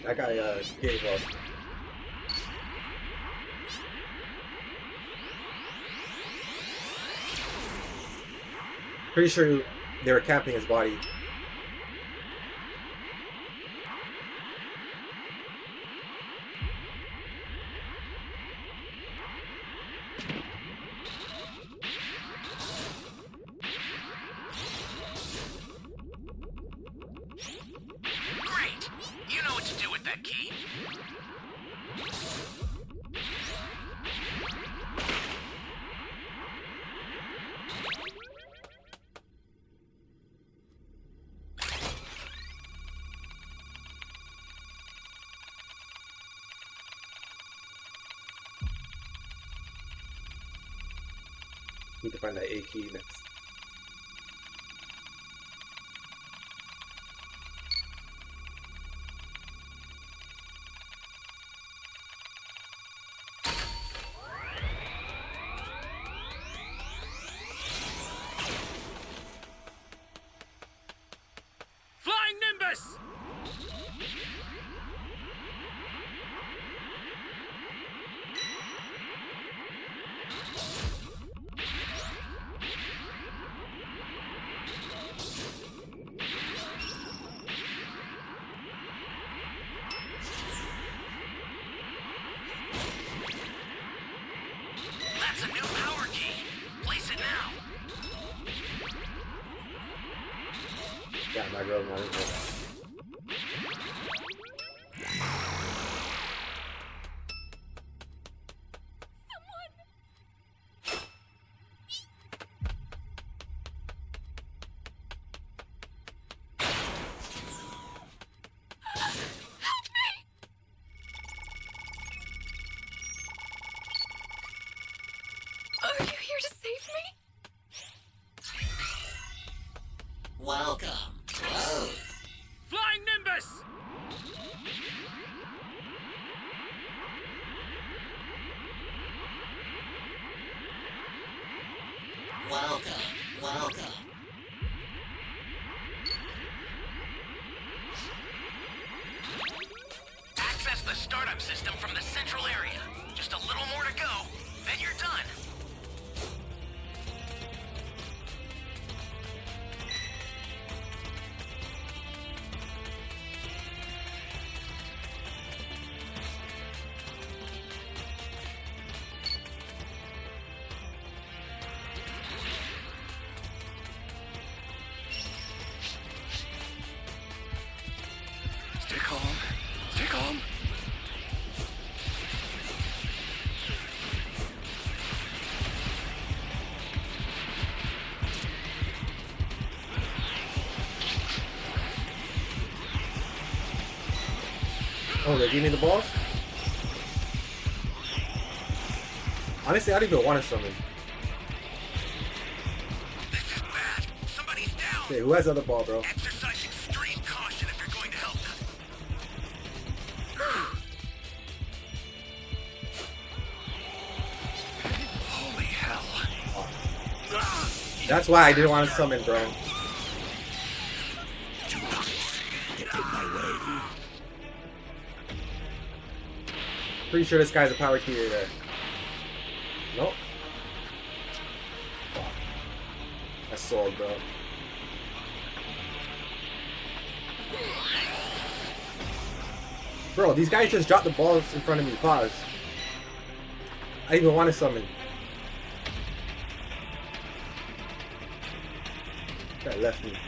That guy gave up. Pretty sure they were camping his body.
Great! You know what to do with that key.
Need to find that A key next.
Flying Nimbus!
That's a new power key. Place it now.
Yeah, my girl, my girl.
Are you here to save me?
Welcome. Close.
Flying Nimbus!
Welcome. Welcome.
Access the startup system from the central area. Just a little more to go, then you're done.
Stay calm. Stay calm.
Oh, they gave me the balls? Honestly, I don't even want to summon.
This is bad. Somebody's down.
Okay, who has the other ball, bro?
Exercise extreme caution if you're going to help them.
Holy hell.
That's why I didn't want to summon, bro.
Do not get in my way.
Pretty sure this guy's a power key there. Nope. Fuck. That's sold, bro. Bro, these guys just dropped the balls in front of me. Pause. I didn't even want to summon. That left me.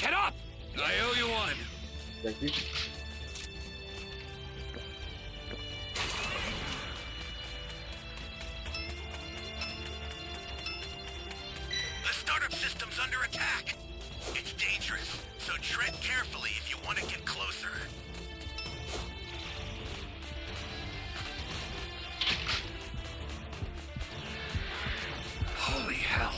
Get up! I owe you one.
Thank you.
The startup system's under attack. It's dangerous, so tread carefully if you want to get closer.
Holy hell.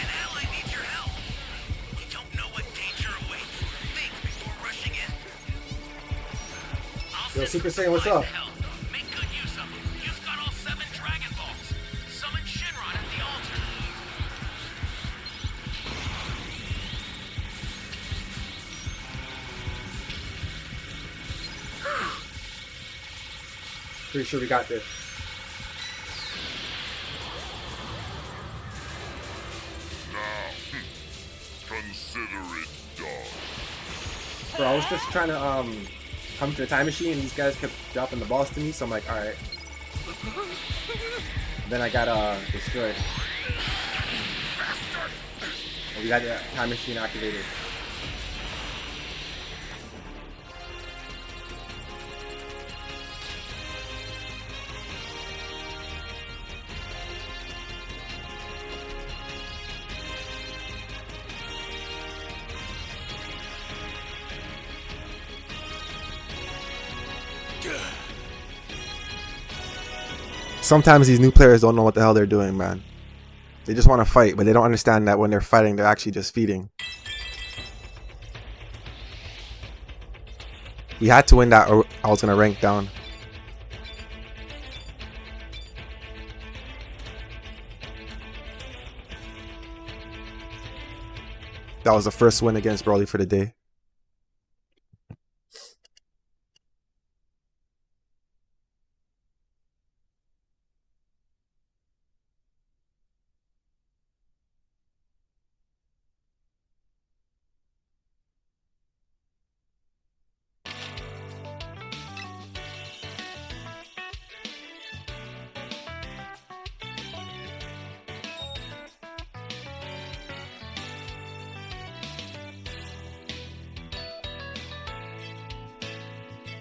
An ally needs your help. You don't
Yo, Super Saiyan, what's up?
Hell, make good use of them. You've got all 7 Dragon Balls. Summon Shinron at the altar.
Pretty sure we got this.
Consider it done.
Bro, I was just trying to come to the time machine and these guys kept dropping the balls to me, so I'm like, alright. Then I got destroyed. And we got the time machine activated. Sometimes these new players don't know what the hell they're doing, man. They just want to fight, but they don't understand that when they're fighting, they're actually just feeding. We had to win that or I was going to rank down. That was the first win against Broly for the day.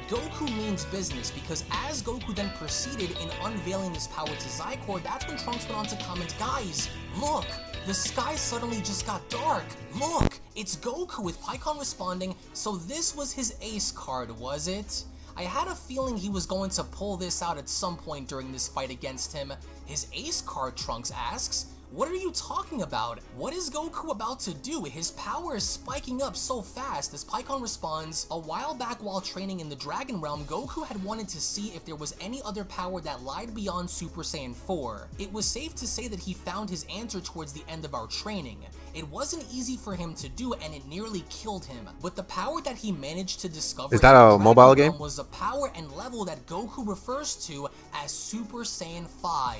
Goku means business because as Goku then proceeded in unveiling his power to Zikor, that's when Trunks went on to comment, guys, look, the sky suddenly just got dark. Look, it's Goku, with Pikkon responding, so this was his ace card, was it? I had a feeling he was going to pull this out at some point during this fight against him. His ace card, Trunks asks. What are you talking about? What is Goku about to do? His power is spiking up so fast. As Pikkon responds, a while back while training in the Dragon Realm, Goku had wanted to see if there was any other power that lied beyond Super Saiyan 4. It was safe to say that he found his answer towards the end of our training. It wasn't easy for him to do and it nearly killed him, but the power that he managed to discover
is that a mobile game?
Was a power and level that Goku refers to as Super Saiyan 5.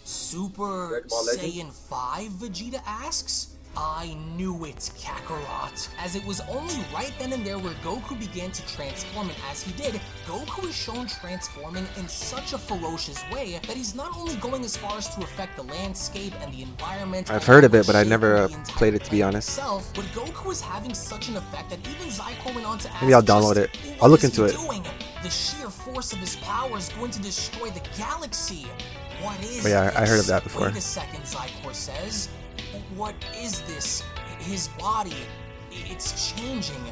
Super Saiyan 5, Vegeta asks? I knew it, Kakarot. As it was only right then and there where Goku began to transform, and as he did, Goku is shown transforming in such a ferocious way that he's not only going as far as to affect the landscape and the environment.
I've heard of it, but I never played it, to be honest.
But Goku is having such an effect that even Zikor went on to ask,
maybe I'll download it. I'll look into it.
The sheer force of his power is going to destroy the galaxy. What is
but yeah,
this?
I heard of that before.
Wait a second, Zikor says. What is this? His body, it's changing.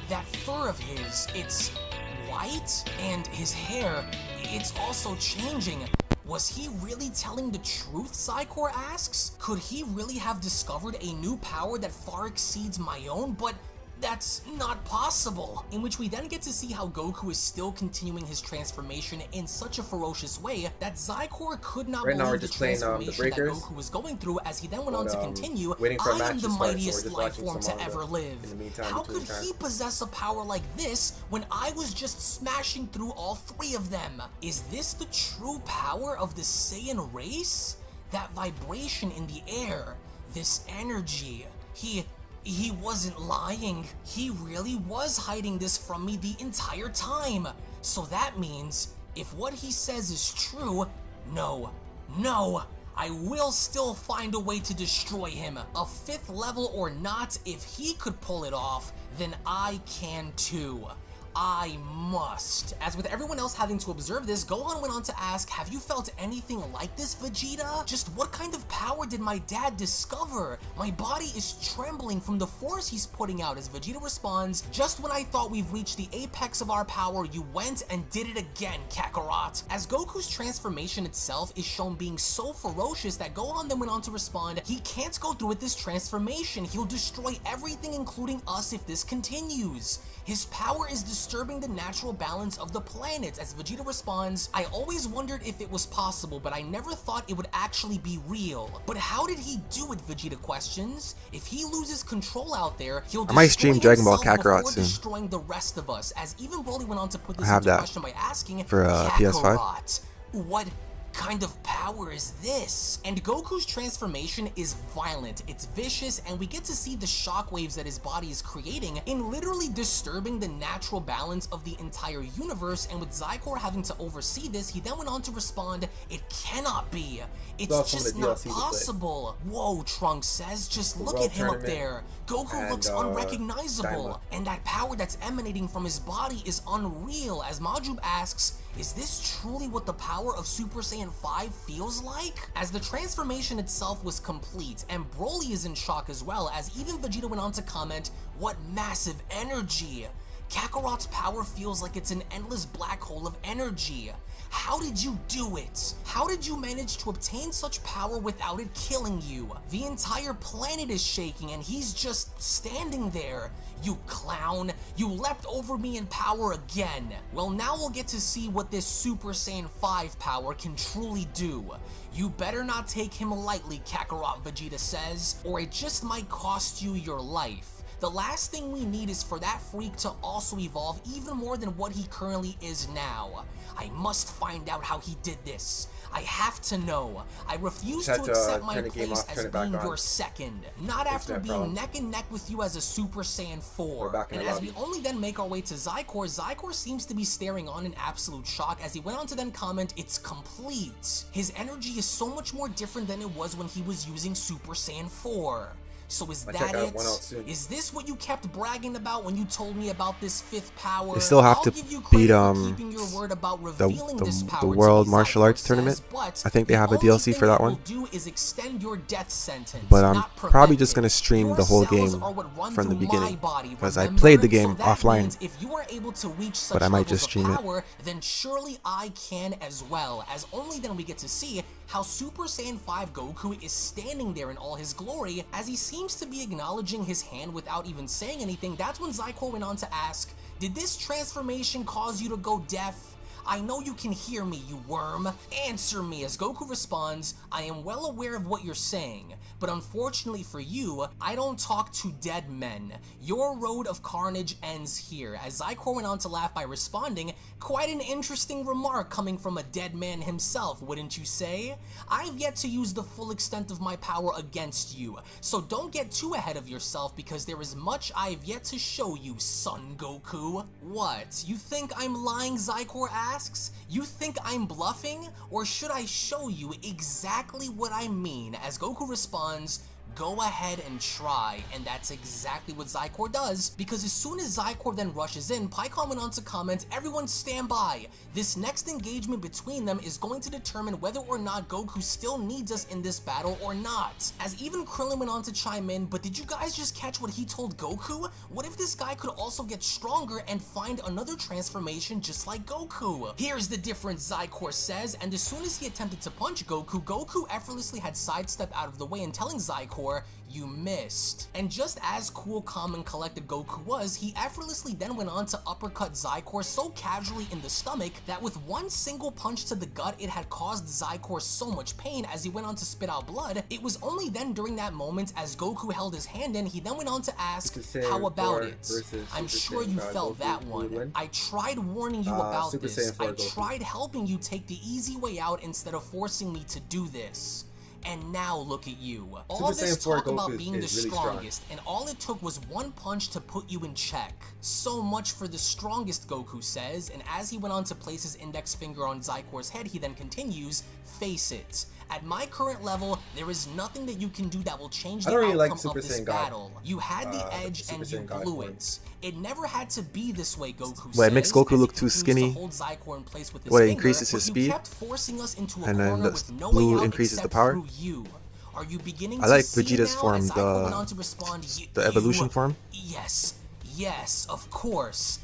That fur of his, it's white, and his hair, it's also changing. Was he really telling the truth, Zikor asks? Could he really have discovered a new power that far exceeds my own? But that's not possible. In which we then get to see how Goku is still continuing his transformation in such a ferocious way that Zikor could not believe the transformation that Goku was going through, as he then went on to continue, I am the mightiest life form to ever live. How could he possess a power like this when I was just smashing through all 3 of them? Is this the true power of the Saiyan race? That vibration in the air, this energy, He wasn't lying. He really was hiding this from me the entire time. So that means, if what he says is true, no, I will still find a way to destroy him. A 5th level or not, if he could pull it off, then I can too. I must. As with everyone else having to observe this, Gohan went on to ask, have you felt anything like this, Vegeta? Just what kind of power did my dad discover? My body is trembling from the force he's putting out. As Vegeta responds, just when I thought we've reached the apex of our power, you went and did it again, Kakarot. As Goku's transformation itself is shown being so ferocious that Gohan then went on to respond, he can't go through with this transformation. He'll destroy everything, including us, if this continues. His power is disturbing the natural balance of the planets. As Vegeta responds, I always wondered if it was possible, but I never thought it would actually be real. But how did he do it, Vegeta questions? If he loses control out there, he'll
I might stream
destroy
Dragon Ball
himself
Kakarot
before
soon.
destroying the rest of us. As even Broly went on to put this
I have
into
that
question by asking,
for PS5.
Kakarot, what kind of power is this? And Goku's transformation is violent, it's vicious, and we get to see the shockwaves that his body is creating in literally disturbing the natural balance of the entire universe. And with Zikor having to oversee this, he then went on to respond, it cannot be. It's just not possible. Whoa, Trunks says, just look at him up there. Goku looks unrecognizable, and that power that's emanating from his body is unreal. As Majub asks, is this truly what the power of Super Saiyan 5 feels like? As the transformation itself was complete, and Broly is in shock as well, as even Vegeta went on to comment, what massive energy! Kakarot's power feels like it's an endless black hole of energy. How did you do it? How did you manage to obtain such power without it killing you? The entire planet is shaking and he's just standing there. You clown, you leapt over me in power again. Well, now we'll get to see what this Super Saiyan 5 power can truly do. You better not take him lightly, Kakarot, Vegeta says, or it just might cost you your life. The last thing we need is for that freak to also evolve even more than what he currently is now. I must find out how he did this. I have to know. I refuse to accept my place as being your second. Not after being neck and neck with you as a Super Saiyan 4. And as we only then make our way to Zikor, Zikor seems to be staring on in absolute shock as he went on to then comment, it's complete. His energy is so much more different than it was when he was using Super Saiyan 4. So is that it? Is this what you kept bragging about when you told me about this fifth power?
They still have to beat the World Martial Arts Tournament. I think they have a DLC for that one. But I'm probably just gonna stream the whole game from the beginning because I played the game offline. But I might just stream it.
Then surely I can as well, as only then we get to see how Super Saiyan 5 Goku is standing there in all his glory as he seems to be acknowledging his hand without even saying anything. That's when Zikor went on to ask, did this transformation cause you to go deaf? I know you can hear me, you worm. Answer me. As Goku responds, I am well aware of what you're saying, but unfortunately for you, I don't talk to dead men. Your road of carnage ends here. As Zikor went on to laugh by responding, quite an interesting remark coming from a dead man himself, wouldn't you say? I've yet to use the full extent of my power against you, so don't get too ahead of yourself because there is much I've yet to show you, Son Goku. What? You think I'm lying, Zikor asks? You think I'm bluffing? Or should I show you exactly what I mean? As Goku responds, go ahead and try, and that's exactly what Zikor does, because as soon as Zikor then rushes in, Pikkon went on to comment, everyone stand by. This next engagement between them is going to determine whether or not Goku still needs us in this battle or not. As even Krillin went on to chime in, but did you guys just catch what he told Goku? What if this guy could also get stronger and find another transformation just like Goku? Here's the difference, Zikor says, and as soon as he attempted to punch Goku, Goku effortlessly had sidestepped out of the way and telling Zikor, you missed. And just as cool, calm, and collected Goku was, he effortlessly then went on to uppercut Zikor so casually in the stomach that with one single punch to the gut, it had caused Zikor so much pain as he went on to spit out blood. It was only then during that moment as Goku held his hand in, he then went on to ask, how about it? I'm sure you felt that one. I tried warning you about this. I tried helping you take the easy way out instead of forcing me to do this. And now look at you. All this talk about being the strongest, and all it took was one punch to put you in check. So much for the strongest, Goku says, and as he went on to place his index finger on Zikor's head, he then continues, face it. At my current level, there is nothing that you can do that will change the outcome of this battle. You had the edge and you blew it. It never had to be this way, Goku says.
It makes Goku look too skinny. It increases his speed, and then the blue increases the power.
Are you beginning
I like
to
Vegeta's
see
form,
now?
the evolution form.
Yes, of course.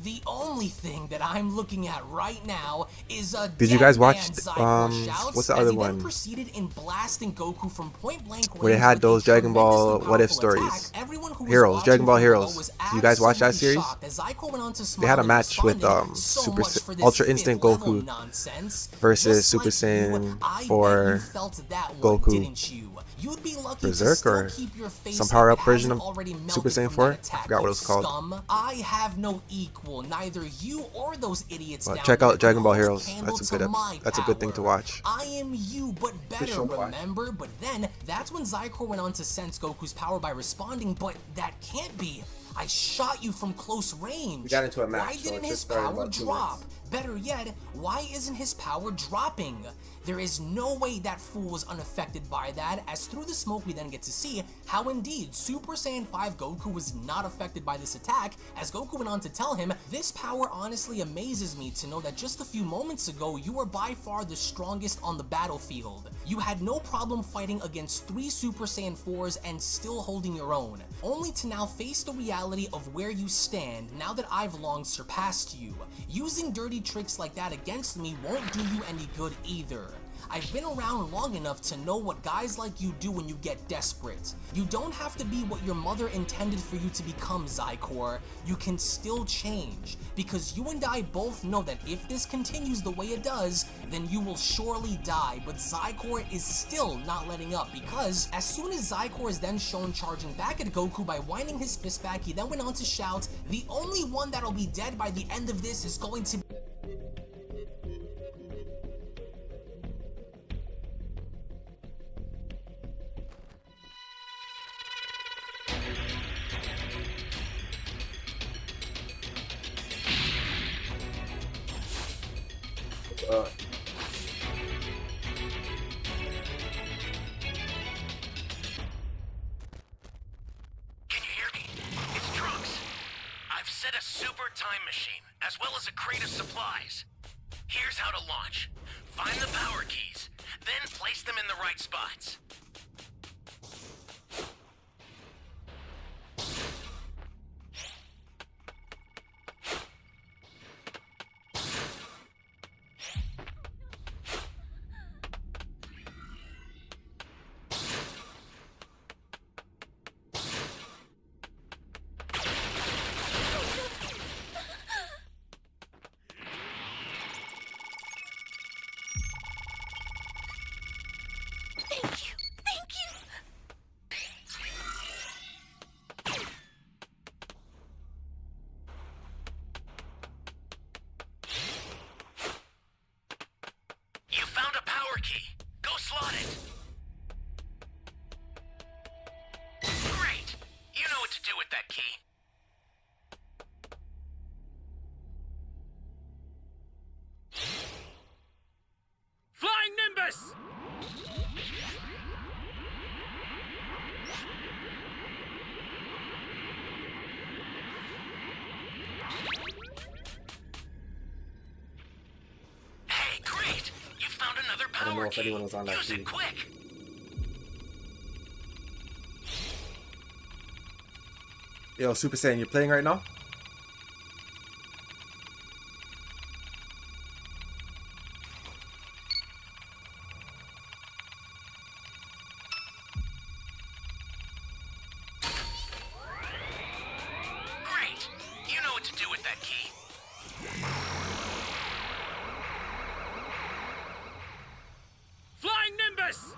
The only thing that I'm looking at right now is a
Did you guys watch,
what's
the other one?
Proceeded in blasting Goku from point blank range
Where they had
with a
those Dragon Ball
tremendously
What If
powerful attack.
stories.
Everyone who was
Heroes,
watching
Dragon Ball
from below
Heroes.
was
Do you guys watch that
absolutely
series?
shocked as Zikor went on to
They
smile
had a
and
match with
responded, "So much for this
Ultra
fifth
Instinct
level
Goku
nonsense."
versus
Just
Super
like
Saiyan
you, I bet
4
you felt that one,
Goku.
didn't you? You'd be lucky
Berserk,
to still
or
keep your face
some
like
power-up
it
version
hasn't
of
already melted
Super Saiyan
from
4?
that attack,
I forgot what it
you
was called.
scum. I have no equal, neither you or those idiots
But
down
check
there
out Dragon
can
Ball
hold
Heroes.
candle
That's
to my
a good thing to
power.
watch.
I am you, but better,
show to watch.
remember? But then, that's when Zikor went on to sense Goku's power by responding, but that can't be. I shot you from close range.
We got into a match,
Why
so
didn't
it
his
just started
power
about 2
drop? Better yet, why isn't his power dropping? There is no way that fool was unaffected by that, as through the smoke we then get to see how indeed Super Saiyan 5 Goku was not affected by this attack, as Goku went on to tell him, "This power honestly amazes me to know that just a few moments ago you were by far the strongest on the battlefield. You had no problem fighting against 3 Super Saiyan 4s and still holding your own, only to now face the reality of where you stand now that I've long surpassed you. Using dirty tricks like that against me won't do you any good either. I've been around long enough to know what guys like you do when you get desperate. You don't have to be what your mother intended for you to become, Zikor. You can still change, because you and I both know that if this continues the way it does, then you will surely die." But Zikor is still not letting up, because as soon as Zikor is then shown charging back at Goku by winding his fist back, he then went on to shout, "The only one that'll be dead by the end of this is going to be..."
Can you hear me? It's Trunks. I've set a super time machine, as well as a crate of supplies. Here's how to launch. Find the power keys, then place them in the right spots.
Thank you. Thank you.
You found a power key. Go slot it. Great. You know what to do with that key. Flying Nimbus! Hey, great! You found another
I don't know
power
if
key.
anyone was on that
Use
key.
it quick.
Yo, Super Saiyan, you're playing right now?
Great! You know what to do with that key. Flying Nimbus!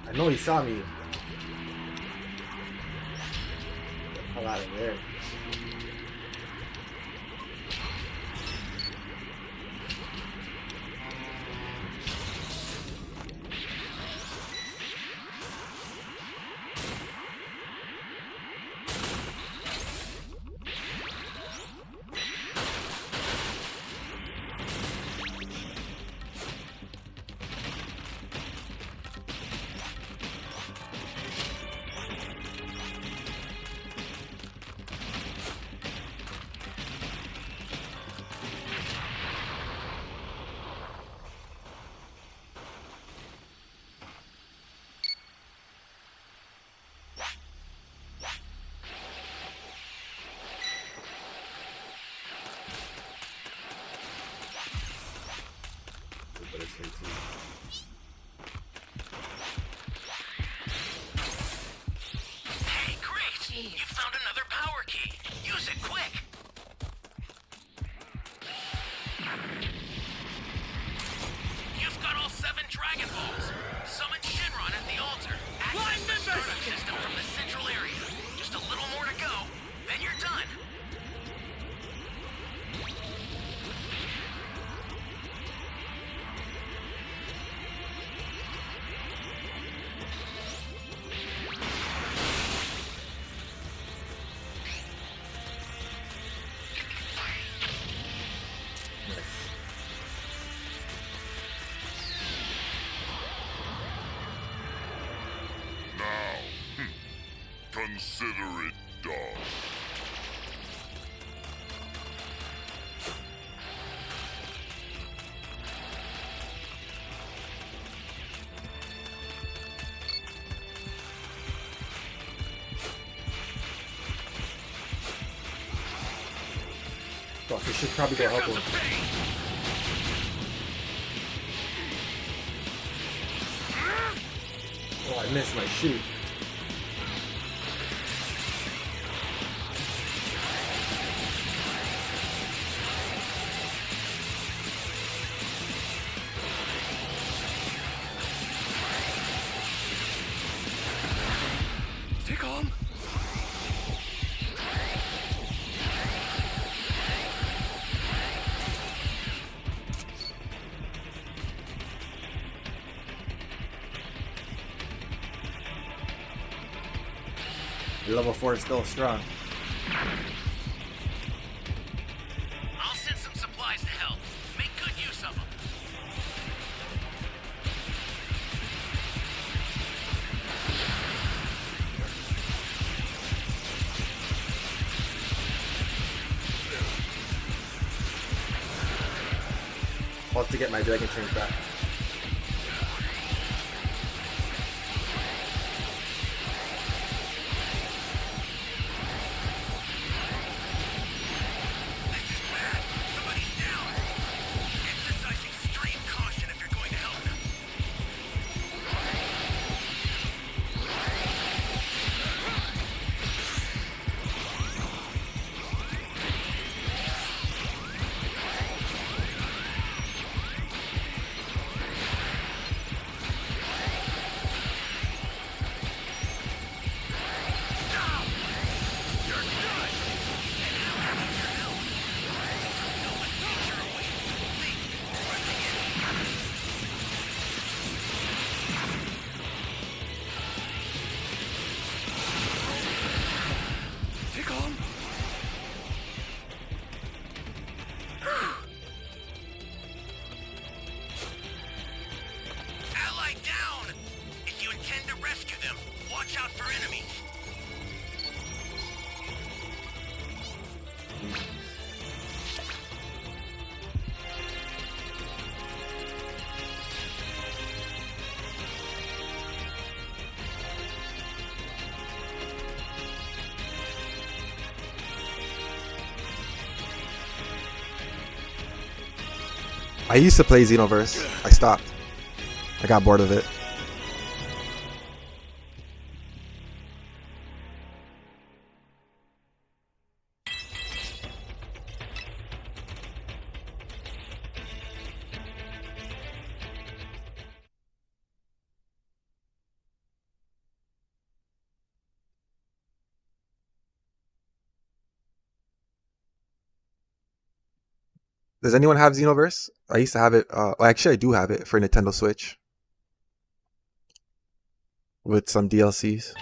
I know he saw me. Hell out of there.
Hey, great! You found another power key. Use it quick. You've got all 7 Dragon Balls. Summon Shinron at the altar. Access the startup system from the central area. Just a little more to go, then you're done.
Now, consider it done.
Fuck, we should probably go help him. Oh, I missed my shoot.
Stay calm.
Level 4 is still strong.
I'll send some supplies to help. Make good use of them.
I'll have to get my dragon chains back.
Somebody's down. Exercise extreme caution if you're going to help them.
Stay calm.
Ally down! If you intend to rescue them, watch out for enemies.
I used to play Xenoverse. I stopped. I got bored of it. Does anyone have Xenoverse? I used to have it. Well, actually, I do have it for Nintendo Switch with some DLCs.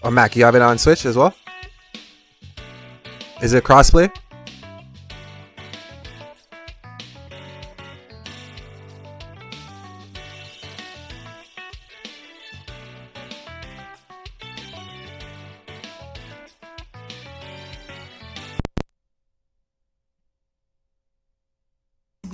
Oh, Mac, you have it on Switch as well? Is it crossplay?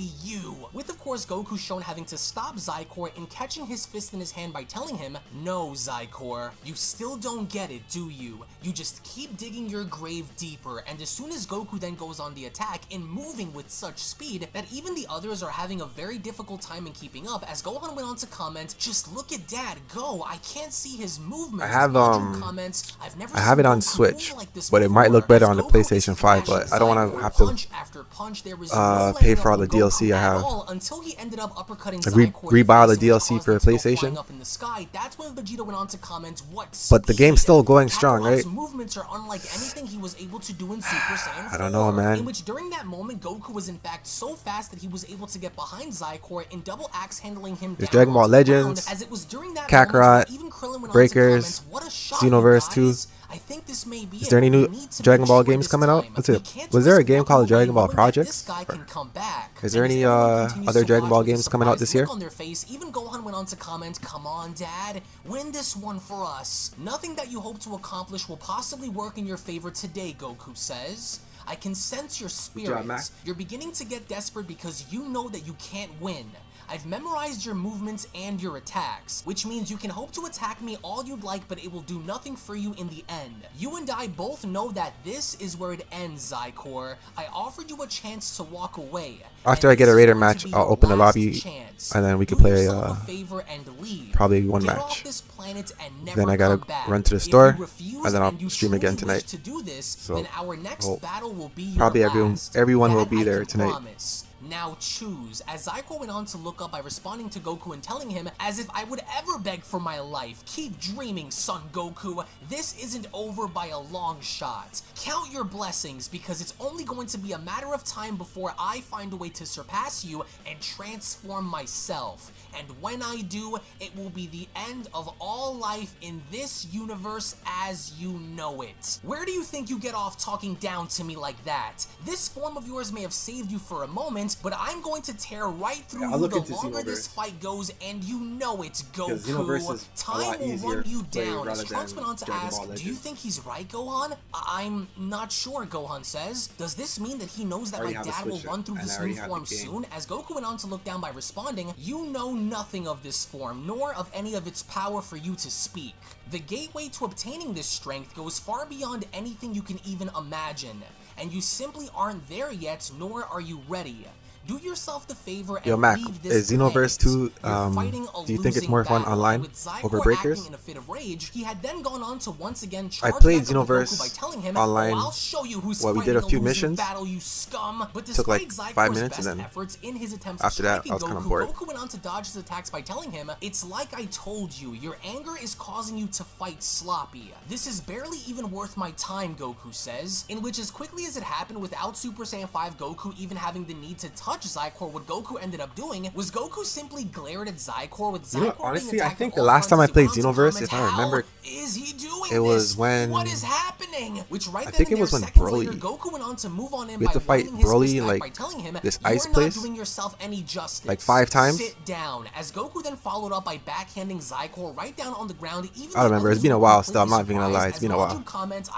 be you. With of course Goku shown having to stop Zikor and catching his fist in his hand by telling him, "No, Zikor, you still don't get it, do you? You just keep digging your grave deeper." And as soon as Goku then goes on the attack and moving with such speed that even the others are having a very difficult time in keeping up, as Gohan went on to comment, "Just look at Dad go, I can't see his movements."
I have
comments, "I've never
I have
seen
it on
Goku
Switch,
move like this
but it might
before."
look better
As
on the
Goku is
PlayStation 5, but
thrashing
I don't want
Zikor
to have to
punch after punch. There was no
pay
letting
for all
up
the
on
DLC
Goku
I
at
have.
all, until he ended up uppercutting
Like,
Zikor in
rebuy all the
face, which
DLC
caused
for
him to go
PlayStation.
flying up in the sky. That's when Vegeta went on to comment, "What
But the
speed."
game's still going strong,
Kakarot's
right?
movements are unlike anything he was able to do in Super Saiyan 4.
I don't know, man.
In which during that moment, Goku was in fact so fast that he was able to get behind Zikor and double axe handling him
There's
down
Dragon Ball
onto the ground,
Legends,
as it was during that
Kakarot,
moment where even Krillin went on to
Breakers,
comment, "What a shot,
Xenoverse
you
2.
guys. I think this may be
Is
it,
there any
but we
new
need to
Dragon
make
Ball
sure
games
this
coming out?
time.
What's
We
it?
can't
Was there a
risk
game
walking
called
away
Dragon Ball
knowing that
Project?
This guy can come back."
Is there
And
any
as everyone continues
other
to
Dragon
watch
Ball
with a
games coming out
surprised
this year?
look on their face, even Gohan went on to comment, "Come on, Dad, win this one for us. Nothing that you hope to accomplish will possibly work in your favor today," Goku says. "I can sense your spirits.
Mac.
You're beginning to get desperate because you know that you can't win. I've memorized your movements and your attacks, which means you can hope to attack me all you'd like, but it will do nothing for you in the end. You and I both know that this is where it ends, Zikor. I offered you a chance to walk away.
After
and
I get a
this is
Raider
going to
match,
be
I'll
your
open the
last
lobby,
chance.
and then we can
Do
play
yourself a favor and leave.
probably one
Get
match.
off this planet and never
Then I gotta
come back.
run to the
If you
store,
refuse
and then I'll
and you
stream again
truly wish
tonight.
to do this,
So,
then our next
hope
battle will be your
probably
last.
everyone will
That
be
I
there
can
tonight.
promise. Now choose. As Zikor went on to look up by responding to Goku and telling him, "As if I would ever beg for my life. Keep dreaming, son Goku. This isn't over by a long shot. Count your blessings, because it's only going to be a matter of time before I find a way to surpass you and transform myself. And when I do, it will be the end of all life in this universe as you know it." Where do you think you get off talking down to me like that? This form of yours may have saved you for a moment, but I'm going to tear right through
I'll
you
look
the
into
longer
Xenoverse.
this fight goes, and you know it,
Because Xenoverse
Goku.
is a
Time
lot
will
easier
run you
to play
down. As
rather
Trunks
than
went on to
Dragon
ask,
Ball
"Do you
Legends."
think he's right, Gohan?" "I'm not sure," Gohan says. "Does this mean that he knows that my
already have a
dad will
Switch,
run through
and I
this
already
new
have
form
the game.
soon?" As Goku went on to look down by responding, "You know nothing of this form, nor of any of its power for you to speak. The gateway to obtaining this strength goes far beyond anything you can even imagine, and you simply aren't there yet, nor are you ready. Do yourself the favor and
Yo, Mac,
leave this
is Xenoverse
planet.
2,
You're fighting a
do you think it's
losing
more fun
battle."
online
With Zikor
over Breakers?
acting in a fit of rage, he had then gone on to once again
I
charge
played
back up at
Xenoverse
Goku by telling him,
online.
"Oh, I'll show you who's
Well, we did
fighting
a few
losing
missions.
battle, you scum." But
Took, like,
despite
5
Zikor's
minutes,
best
and then
efforts in his attempts
after
to
that,
striking
I was kinda
Goku,
bored.
Goku went on to dodge his attacks by telling him, "It's like I told you, your anger is causing you to fight sloppy. This is barely even worth my time," Goku says. In which, as quickly as it happened without Super Saiyan 5 Goku even having the need to touch Zikor, what Goku ended up doing was Goku simply glared at Zikor with Zikor
You know,
being
honestly, I
attacked
think
on
the
all
last time I
fronts. He
played
went on to
Xenoverse,
comment,
if I remember,
"How is he doing
it was
this?
when-
What is happening?" Which right
I
then
think
and
it was
there,
when
seconds
Broly-
later, Goku went on to move on in
we
by
had to fight
winding his
Broly
fist
in,
back
like,
by telling him,
this
"You're
ice
not
place,
doing yourself any justice.
like 5 times.
Sit down." As Goku then followed up by backhanding Zikor right down on the ground. Even
I remember,
the
it's been a
others
while
were
still, I'm not even gonna
completely
lie, it's been a
surprised.
while.
As Majin comments,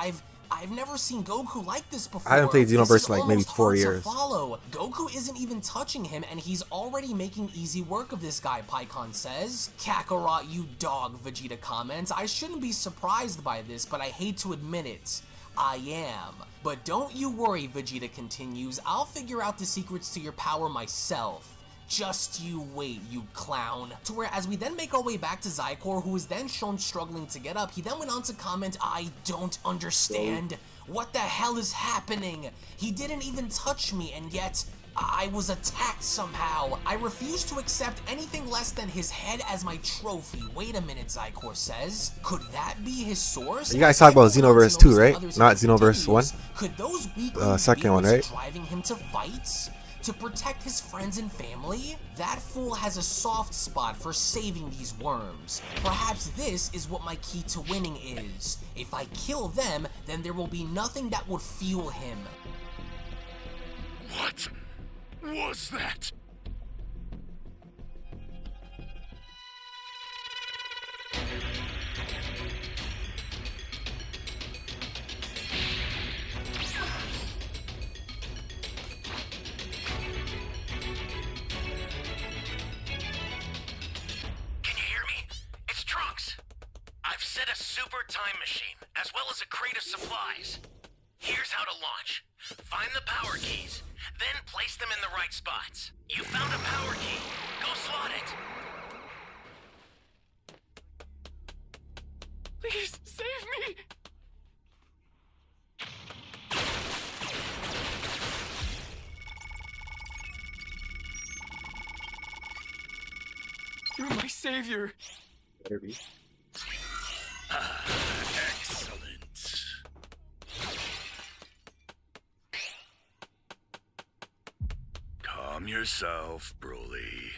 I've never seen Goku like this before.
I haven't played
This
Xenoverse
is
in, like, maybe
almost
4
hard to
years.
follow. Goku isn't even touching him, and he's already making easy work of this guy, Pikkon says. "Kakarot, you dog," Vegeta comments. "I shouldn't be surprised by this, but I hate to admit it. I am. But don't you worry," Vegeta continues. "I'll figure out the secrets to your power myself. Just you wait, you clown." To where, as we then make our way back to Zikor, who is then shown struggling to get up, he then went on to comment, "I don't understand. What the hell is happening? He didn't even touch me, and yet I was attacked somehow. I refuse to accept anything less than his head as my trophy." Wait a minute, Zikor says. Could that be his source?
You guys
As
talk about
Zikor went on to
Xenoverse 2,
notice the
right?
others
Not
as he
Xenoverse 1?
continues. Could those weaklings
second
be
one,
what's
right?
driving him to fight? To protect his friends and family? That fool has a soft spot for saving these worms. Perhaps this is what my key to winning is. If I kill them, then there will be nothing that would fuel him.
What was that?
a super time machine, as well as a crate of supplies. Here's how to launch. Find the power keys, then place them in the right spots. You found a power key. Go slot it.
Please, save me! You're my savior.
Better be.
Excellent. Calm yourself, Broly.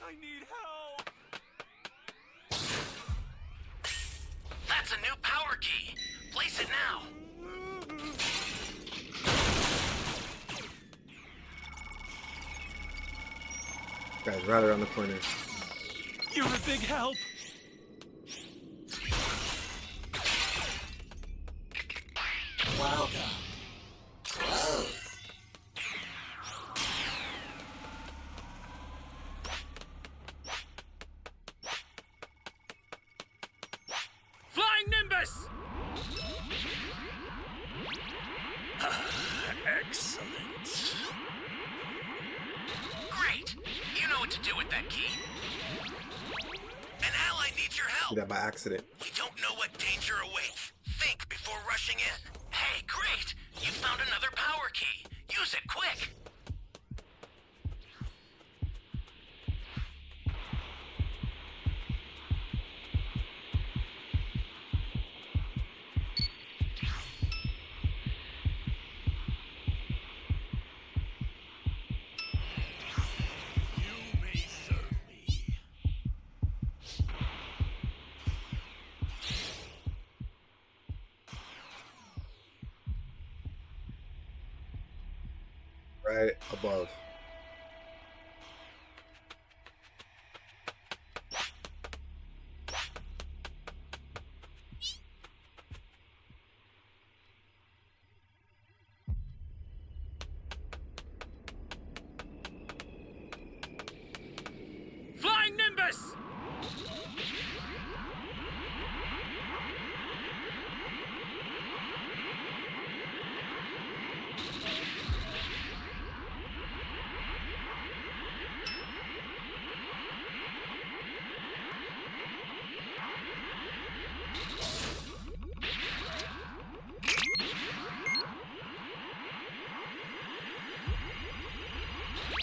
I need help!
That's a new power key. Place it now.
Guys, right around the corner.
You're a big help!
Welcome. Close.
Flying Nimbus! Excellent.
Great. You know what to do with that key. An ally needs your
Did
help.
that by accident.
You don't know what danger awaits. Think before rushing in. Hey, great! You found another power key. Use it quick.
You may serve me.
Right above.
Flying Nimbus!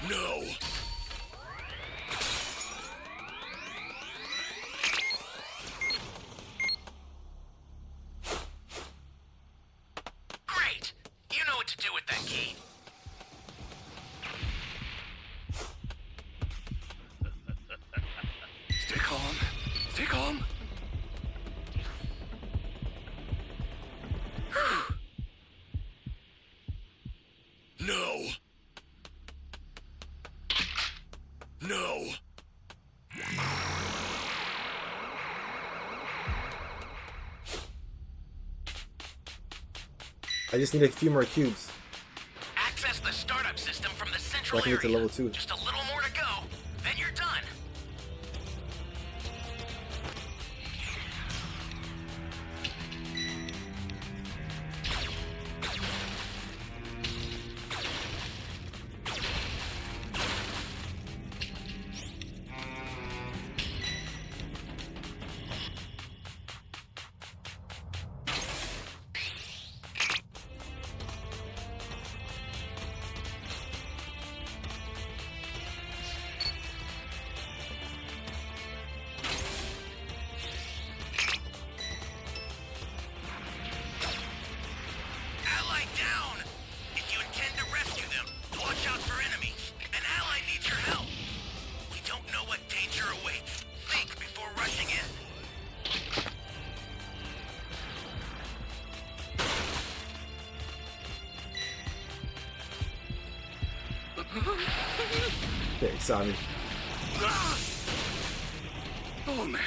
No!
Great. You know what to do with that key.
Stay calm. Stay calm. No. No.
I just need a few more cubes.
Access the startup system from the
So
central
I can get to
area.
level 2.
Just a little more to go, then you're done.
Okay, he saw me.
Oh man.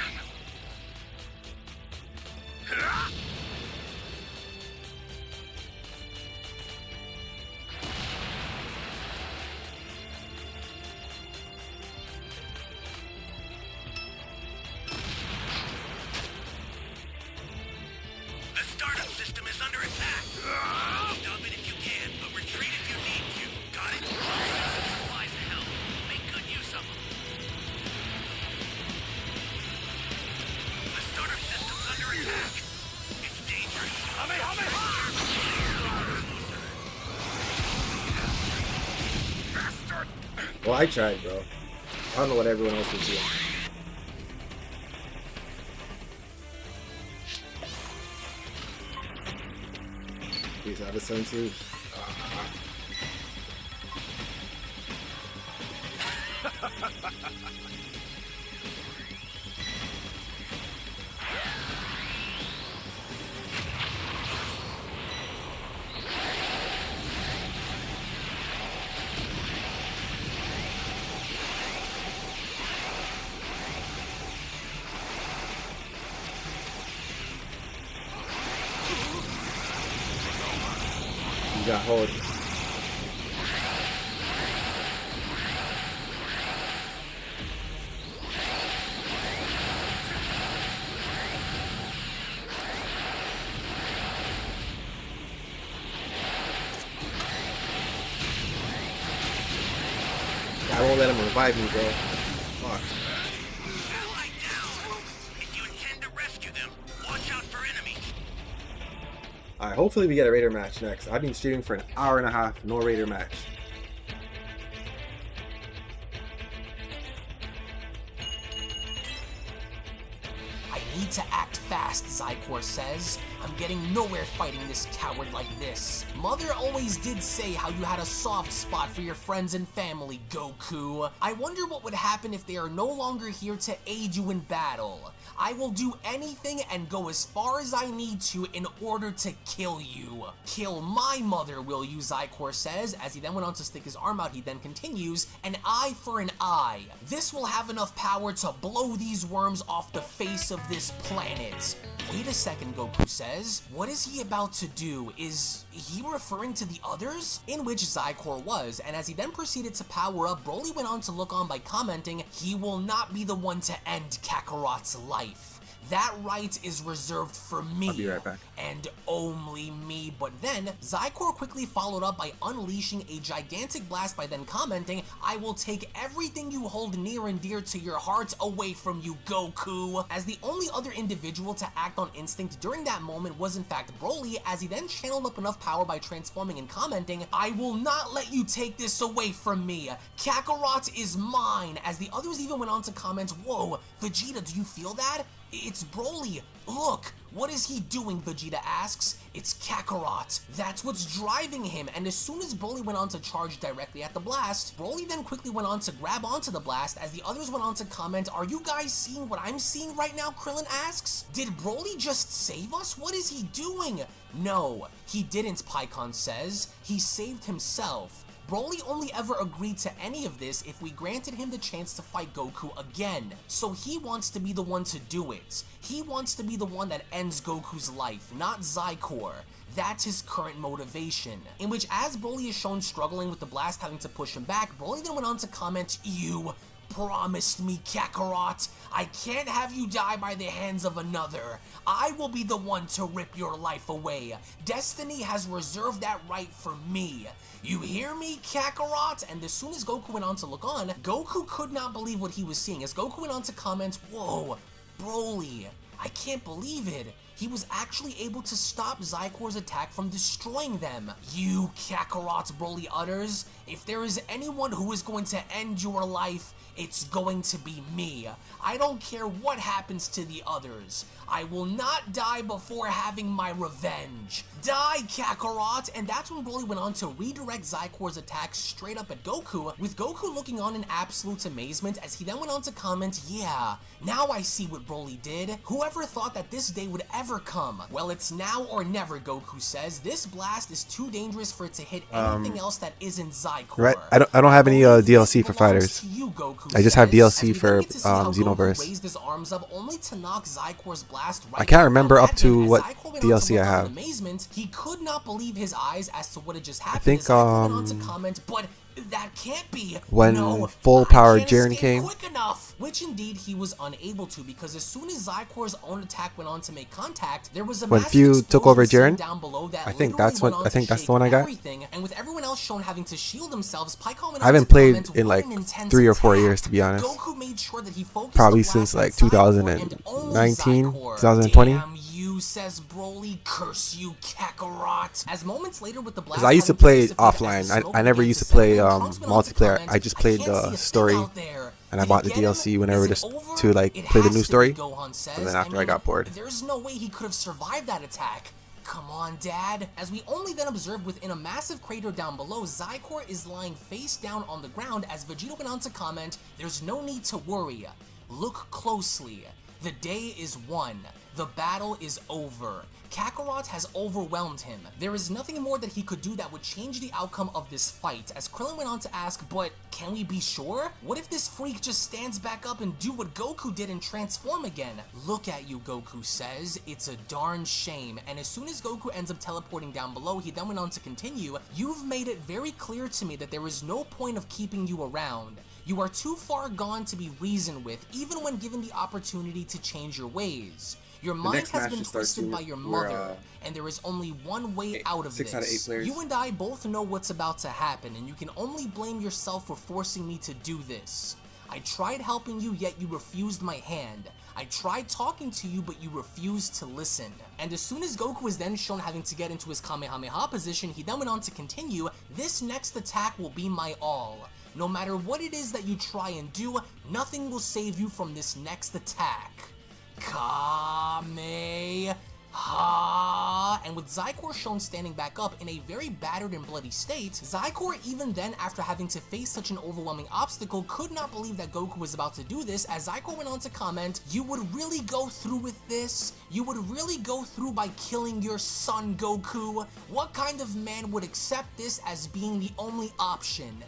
The startup system is under attack. Stop it if you can, but retreat if you need to. Got it? Supplies to help. Make good use of them. The startup system's under attack. It's dangerous.
Bastard!
Well, I tried, bro. I don't know what everyone else was doing. Please have a sensu. You got hold. I won't let him revive me, bro. Fuck.
Ally down. If you intend to rescue them, watch out for enemies.
Alright, hopefully we get a Raider match next. I've been streaming for an hour and a half, no Raider match.
I need to act fast, Zikor says. I'm getting nowhere fighting this coward like this. Mother always did say how you had a soft spot for your friends and family, Goku. I wonder what would happen if they are no longer here to aid you in battle. I will do anything and go as far as I need to in order to kill you. Kill my mother, will you, Zikor says. As he then went on to stick his arm out, he then continues, an eye for an eye. This will have enough power to blow these worms off the face of this planet. Wait a second, Goku says. What is he about to do? Is he referring to the others? In which Zikor was, and as he then proceeded to power up, Broly went on to look on by commenting, he will not be the one to end Kakarot's life. That right is reserved for me.
I'll be right back.
And only me. But then, Zikor quickly followed up by unleashing a gigantic blast by then commenting, I will take everything you hold near and dear to your heart away from you, Goku. As the only other individual to act on instinct during that moment was in fact Broly, as he then channeled up enough power by transforming and commenting, I will not let you take this away from me. Kakarot is mine. As the others even went on to comment, whoa, Vegeta, do you feel that? It's Broly. Look, what is he doing, Vegeta asks. It's Kakarot. That's what's driving him, and as soon as Broly went on to charge directly at the blast, Broly then quickly went on to grab onto the blast as the others went on to comment, are you guys seeing what I'm seeing right now, Krillin asks? Did Broly just save us? What is he doing? No, he didn't, Pikkon says. He saved himself. Broly only ever agreed to any of this if we granted him the chance to fight Goku again. So he wants to be the one to do it. He wants to be the one that ends Goku's life, not Zikor. That's his current motivation. In which, as Broly is shown struggling with the blast having to push him back, Broly then went on to comment, you promised me, Kakarot. I can't have you die by the hands of another. I will be the one to rip your life away. Destiny has reserved that right for me. You hear me, Kakarot? And as soon as Goku went on to look on, Goku could not believe what he was seeing as Goku went on to comment, whoa, Broly, I can't believe it. He was actually able to stop Zikor's attack from destroying them. You, Kakarot, Broly utters. If there is anyone who is going to end your life, it's going to be me. I don't care what happens to the others. I will not die before having my revenge. Die, Kakarot! And that's when Broly went on to redirect Zikor's attack straight up at Goku, with Goku looking on in absolute amazement as he then went on to comment, yeah, now I see what Broly did. Whoever thought that this day would ever come? Well, it's now or never, Goku says. This blast is too dangerous for it to hit anything else that isn't Zikor.
Right. I don't have any DLC for fighters.
You,
I just have DLC
as we
for
then get to see how Goku
Xenoverse.
raised his arms up only to knock Zikor's blast right
I can't
back
remember
at
up to
him. As
what
Zikor went on to
DLC I
look on in
have.
amazement, he could not believe his eyes as to what had just happened.
think,
as Zikor went on to comment, but that can't be.
when
no,
full
I
power
can't
Jiren
escape
came.
quick enough. Which indeed he was unable to, because as soon as Zikor's own attack went on to make contact, there was a
When
massive
Few took over
explosion
Jiren?
down below that
I think
literally
that's
went
what-
on
I think
to
that's the
shake
one I got.
everything, and with everyone else shown having to shield themselves, Piccolo went
I
on
haven't
to
played
comment,
in
"What
like
an intense
3 or 4
attack."
years, to be honest.
Goku made sure that he focused
Probably
the blast
since like
on Zikor and
2019,
only Zikor.
2020.
Damn you, says Broly, curse you, Kakarot. As moments later with the blast,
Because I used to
having
play
dissipate as the
offline.
smoke
I never
began
used
to
to play
settle in, Trunks went on to
multiplayer.
comment,
I just played
"I can't see
the
a thing
story,
out there."
and I
Did
bought
he
the
get him?
DLC whenever
Is
just
it over?
to like
It
play the
has
new
to
story.
be, Gohan says.
And then after I got bored.
There's no way he could have survived that attack. Come on, Dad. As we only then observed within a massive crater down below, Zikor is lying face down on the ground as Vegeta went on to comment, "There's no need to worry. Look closely. The day is won. The battle is over. Kakarot has overwhelmed him. There is nothing more that he could do that would change the outcome of this fight." As Krillin went on to ask, "But can we be sure? What if this freak just stands back up and do what Goku did and transform again?" "Look at you," Goku says. "It's a darn shame." And as soon as Goku ends up teleporting down below, he then went on to continue, "You've made it very clear to me that there is no point of keeping you around. You are too far gone to be reasoned with, even when given the opportunity to change your ways. Your mind
next
has
match
been
just starts
twisted
soon.
by your
We're,
mother, and there is only one way out of
6
this.
out of 8 players.
You and I both know what's about to happen, and you can only blame yourself for forcing me to do this. I tried helping you, yet you refused my hand. I tried talking to you, but you refused to listen." And as soon as Goku was then shown having to get into his Kamehameha position, he then went on to continue, "This next attack will be my all. No matter what it is that you try and do, nothing will save you from this next attack. Kamehameha." And with Zikor shown standing back up in a very battered and bloody state, Zikor, even then after having to face such an overwhelming obstacle, could not believe that Goku was about to do this, as Zikor went on to comment, "You would really go through with this? You would really go through by killing your son, Goku? What kind of man would accept this as being the only option?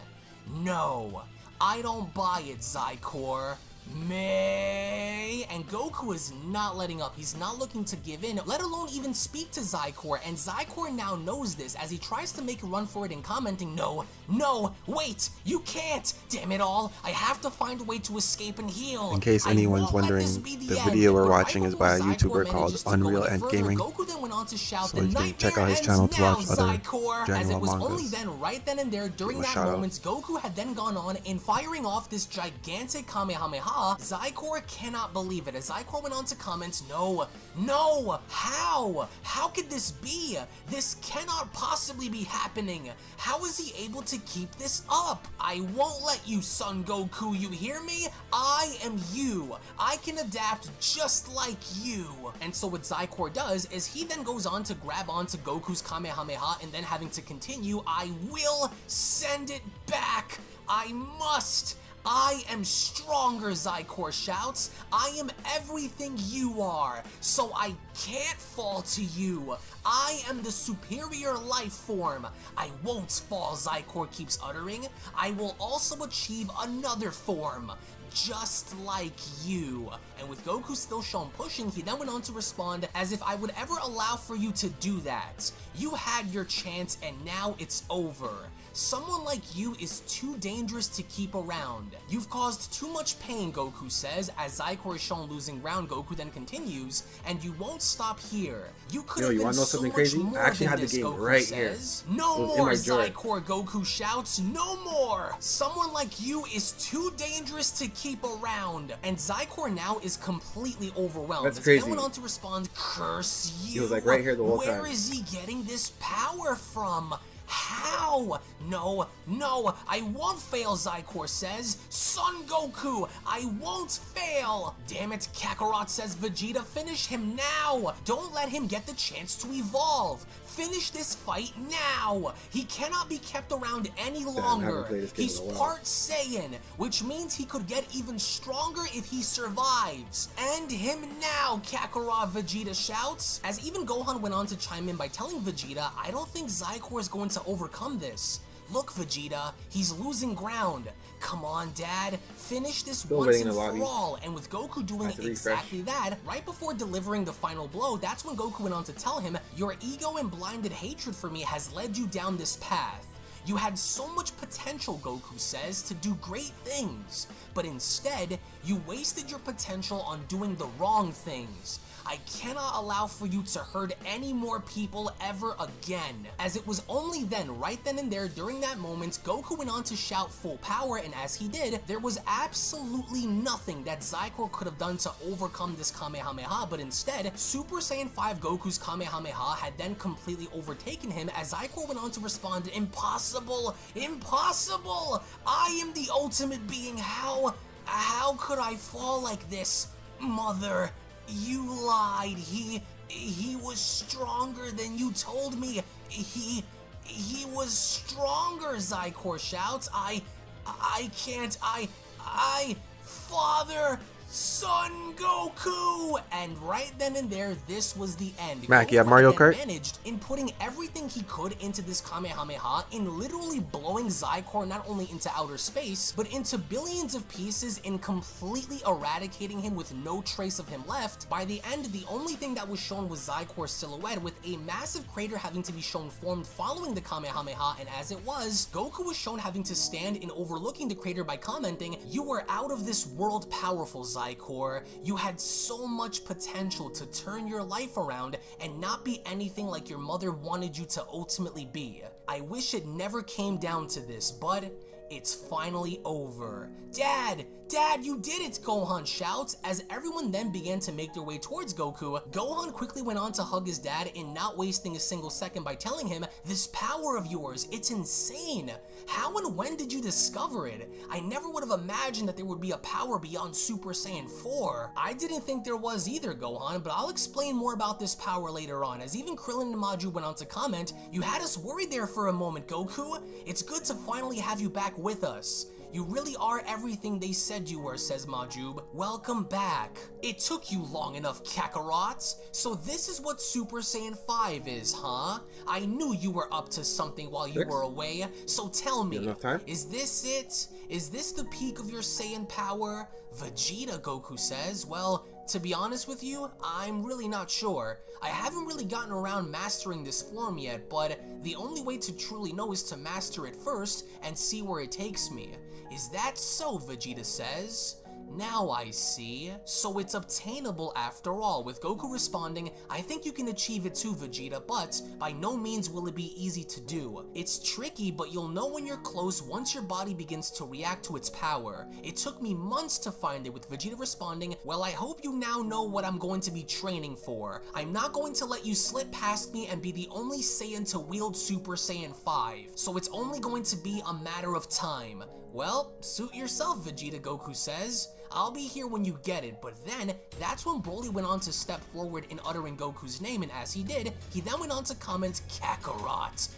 No, I don't buy it, Zikor. May." And Goku is not letting up. He's not looking to give in, let alone even speak to Zikor, and Zikor now knows this as he tries to make a run for it and commenting, "No, no, wait, you can't! Damn it all, I have to find a way to escape and heal."
In case
I
anyone's
won't let
wondering,
this be
the
end."
video we're
But right
watching is
before
by a
Zikor
YouTuber called
manages to go
Unreal
any
End
further,
Gaming.
Goku then went on to shout,
So
"The
you can
nightmare
check out his
ends
channel to
now,
watch other
Zikor," as it
Dragon
was
Ball
only
mangas.
then, right then and there, during
Give him a
that
shout out.
moment, Goku had then gone on in firing off this gigantic Kamehameha. Zikor cannot believe it, as Zikor went on to comment, "No, no, how? How could this be? This cannot possibly be happening. How is he able to keep this up? I won't let you, Son Goku, you hear me? I am you. I can adapt just like you." And so what Zikor does is he then goes on to grab onto Goku's Kamehameha and then having to continue, "I will send it back. I must. I am stronger," Zikor shouts. "I am everything you are, so I can't fall to you. I am the superior life form. I won't fall," Zikor keeps uttering. "I will also achieve another form, just like you." And with Goku still shown pushing, he then went on to respond, "As if I would ever allow for you to do that. You had your chance and now it's over. Someone like you is too dangerous to keep around. You've caused too much pain," Goku says, as Zikor is shown losing ground. Goku then continues, "And you won't stop here. You could
Yo,
have
you
been
wanna know
so
something
much
crazy?
more
I actually
than
had the
this,"
game
Goku
right here.
says. "No
It was in
more,
my drawer.
Zikor," Goku shouts. "No more. Someone like you is too dangerous to keep around." And Zikor now is completely overwhelmed.
That's
As
crazy.
He then went on to respond, "Curse you.
He was like right here the whole
Where
time.
is he getting this power from? How? No, I won't fail, Zikor says. Son Goku, I won't fail. Damn it, Kakarot says. Vegeta, finish him now. Don't let him get the chance to evolve. Finish this fight now. He cannot be kept around any longer. He's part Saiyan, which means he could get even stronger if he survives. End him now, Kakarot, Vegeta shouts. As even Gohan went on to chime in by telling Vegeta, I don't think Zikor is going to overcome this. Look, Vegeta, he's losing ground. Come on, Dad, finish this once and for all. And with Goku doing exactly that, right before delivering the final blow, that's when Goku went on to tell him, your ego and blinded hatred for me has led you down this path. You had so much potential, Goku says, to do great things, but instead, you wasted your potential on doing the wrong things. I cannot allow for you to hurt any more people ever again. As it was only then, right then and there, during that moment, Goku went on to shout full power, and as he did, there was absolutely nothing that Zikor could have done to overcome this Kamehameha, but instead, Super Saiyan 5 Goku's Kamehameha had then completely overtaken him as Zikor went on to respond, impossible, impossible! I am the ultimate being, how could I fall like this? Mother, you lied. He was stronger than you told me. He was stronger, Zikor shouts. I can't, Father, Son Goku! And right then and there, this was the end.
Mac, you have Mario Kart?
Managed in putting everything he could into this Kamehameha, in literally blowing Zikor not only into outer space, but into billions of pieces, in completely eradicating him with no trace of him left. By the end, the only thing that was shown was Zikor's silhouette, with a massive crater having to be shown formed following the Kamehameha, and as it was, Goku was shown having to stand in overlooking the crater by commenting, "You were out of this world powerful, Zikor. You had so much potential to turn your life around and not be anything like your mother wanted you to ultimately be. I wish it never came down to this, but it's finally over." Dad, you did it, Gohan shouts. As everyone then began to make their way towards Goku, Gohan quickly went on to hug his dad and not wasting a single second by telling him, "This power of yours, it's insane. How and when did you discover it? I never would have imagined that there would be a power beyond Super Saiyan 4. I didn't think there was either, Gohan, but I'll explain more about this power later on." As even Krillin and Maju went on to comment, "You had us worried there for a moment, Goku. It's good to finally have you back with us. You really are everything they said you were," says Majub. "Welcome back. It took you long enough, Kakarot. So this is what Super Saiyan 5 is, huh? I knew you were up to something while you were away. So tell me, is this it? Is this the peak of your Saiyan power?" "Vegeta," Goku says. "Well, to be honest with you, I'm really not sure. I haven't really gotten around mastering this form yet, but the only way to truly know is to master it first and see where it takes me." "Is that so?" Vegeta says. "Now I see. So it's obtainable after all," with Goku responding, "I think you can achieve it too, Vegeta, but by no means will it be easy to do. It's tricky, but you'll know when you're close once your body begins to react to its power. It took me months to find it," with Vegeta responding, "Well, I hope you now know what I'm going to be training for. I'm not going to let you slip past me and be the only Saiyan to wield Super Saiyan 5, so it's only going to be a matter of time." "Well, suit yourself, Vegeta," Goku says. "I'll be here when you get it." But then, that's when Broly went on to step forward in uttering Goku's name, and as he did, he then went on to comment, "Kakarot,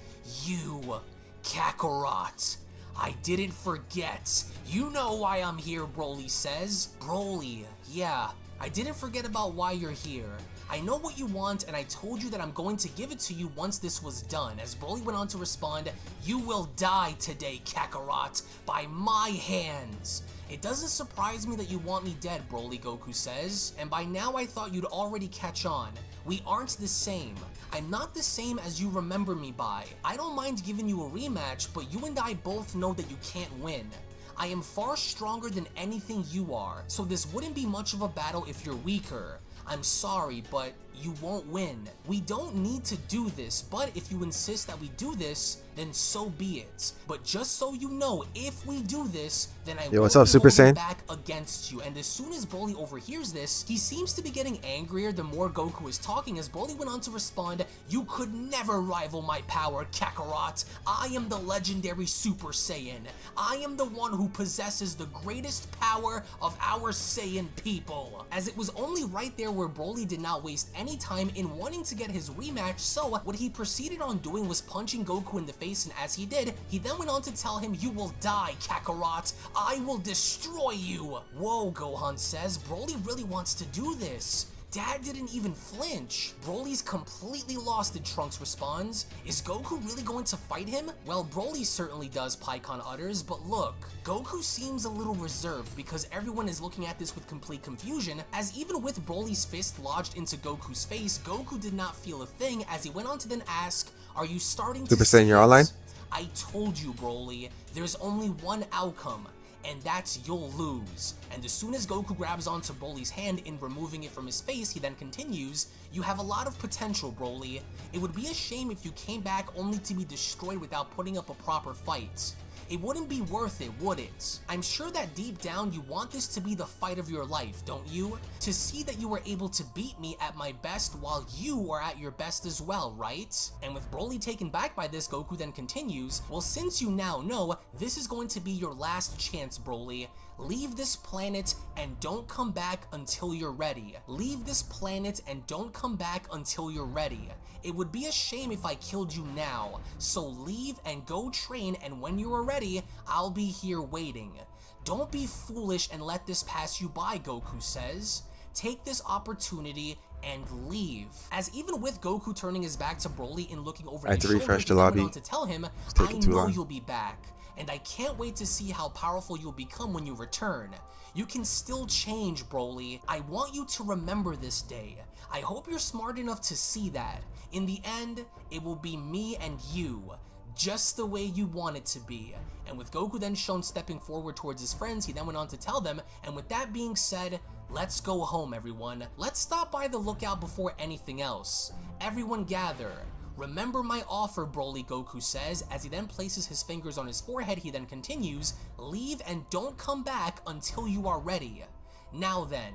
you, Kakarot. I didn't forget. You know why I'm here," Broly says. "Broly, yeah, I didn't forget about why you're here. I know what you want, and I told you that I'm going to give it to you once this was done." As Broly went on to respond, "You will die today, Kakarot, by my hands." "It doesn't surprise me that you want me dead, Broly," Goku says. "And by now I thought you'd already catch on. We aren't the same. I'm not the same as you remember me by. I don't mind giving you a rematch, but you and I both know that you can't win. I am far stronger than anything you are, so this wouldn't be much of a battle if you're weaker. I'm sorry, but you won't win. We don't need to do this, but if you insist that we do this, then so be it. But just so you know, if we do this, then I will
what's up, Super Saiyan?
back against you. And as soon as Broly overhears this, he seems to be getting angrier the more Goku is talking, as Broly went on to respond, "You could never rival my power, Kakarot. I am the legendary Super Saiyan. I am the one who possesses the greatest power of our Saiyan people." As it was only right there where Broly did not waste any time in wanting to get his rematch, so what he proceeded on doing was punching Goku in the face, and as he did, he then went on to tell him, "You will die, Kakarot. I will destroy you." Whoa, Gohan says, Broly really wants to do this. Dad didn't even flinch. Broly's completely lost it, Trunks responds. Is Goku really going to fight him? Well, Broly certainly does, Pikkon utters, but look, Goku seems a little reserved because everyone is looking at this with complete confusion, as even with Broly's fist lodged into Goku's face, Goku did not feel a thing, as he went on to then ask, "Are you starting to
Super Saiyan, you're online?
I told you, Broly, there's only one outcome, and that's you'll lose." And as soon as Goku grabs onto Broly's hand in removing it from his face, he then continues, "You have a lot of potential, Broly. It would be a shame if you came back only to be destroyed without putting up a proper fight. It wouldn't be worth it, would it? I'm sure that deep down you want this to be the fight of your life, don't you? To see that you were able to beat me at my best while you are at your best as well, right?" And with Broly taken back by this, Goku then continues, "Well, since you now know, this is going to be your last chance, Broly. Leave this planet and don't come back until you're ready. Leave this planet and don't come back until you're ready. It would be a shame if I killed you now, so leave and go train, and when you are ready, I'll be here waiting. Don't be foolish and let this pass you by," Goku says. "Take this opportunity and leave." As even with Goku turning his back to Broly and looking over
I had
his
to refresh
shoulder,
the
he went
lobby.
on to tell him,
It's
"I
taking too
know
long.
you'll be back, and I can't wait to see how powerful you'll become when you return. You can still change, Broly. I want you to remember this day. I hope you're smart enough to see that. In the end, it will be me and you, just the way you want it to be." And with Goku then shown stepping forward towards his friends, he then went on to tell them, "And with that being said, let's go home, everyone. Let's stop by the lookout before anything else. Everyone gather. Remember my offer, Broly," Goku says. As he then places his fingers on his forehead, he then continues, "Leave and don't come back until you are ready. Now then,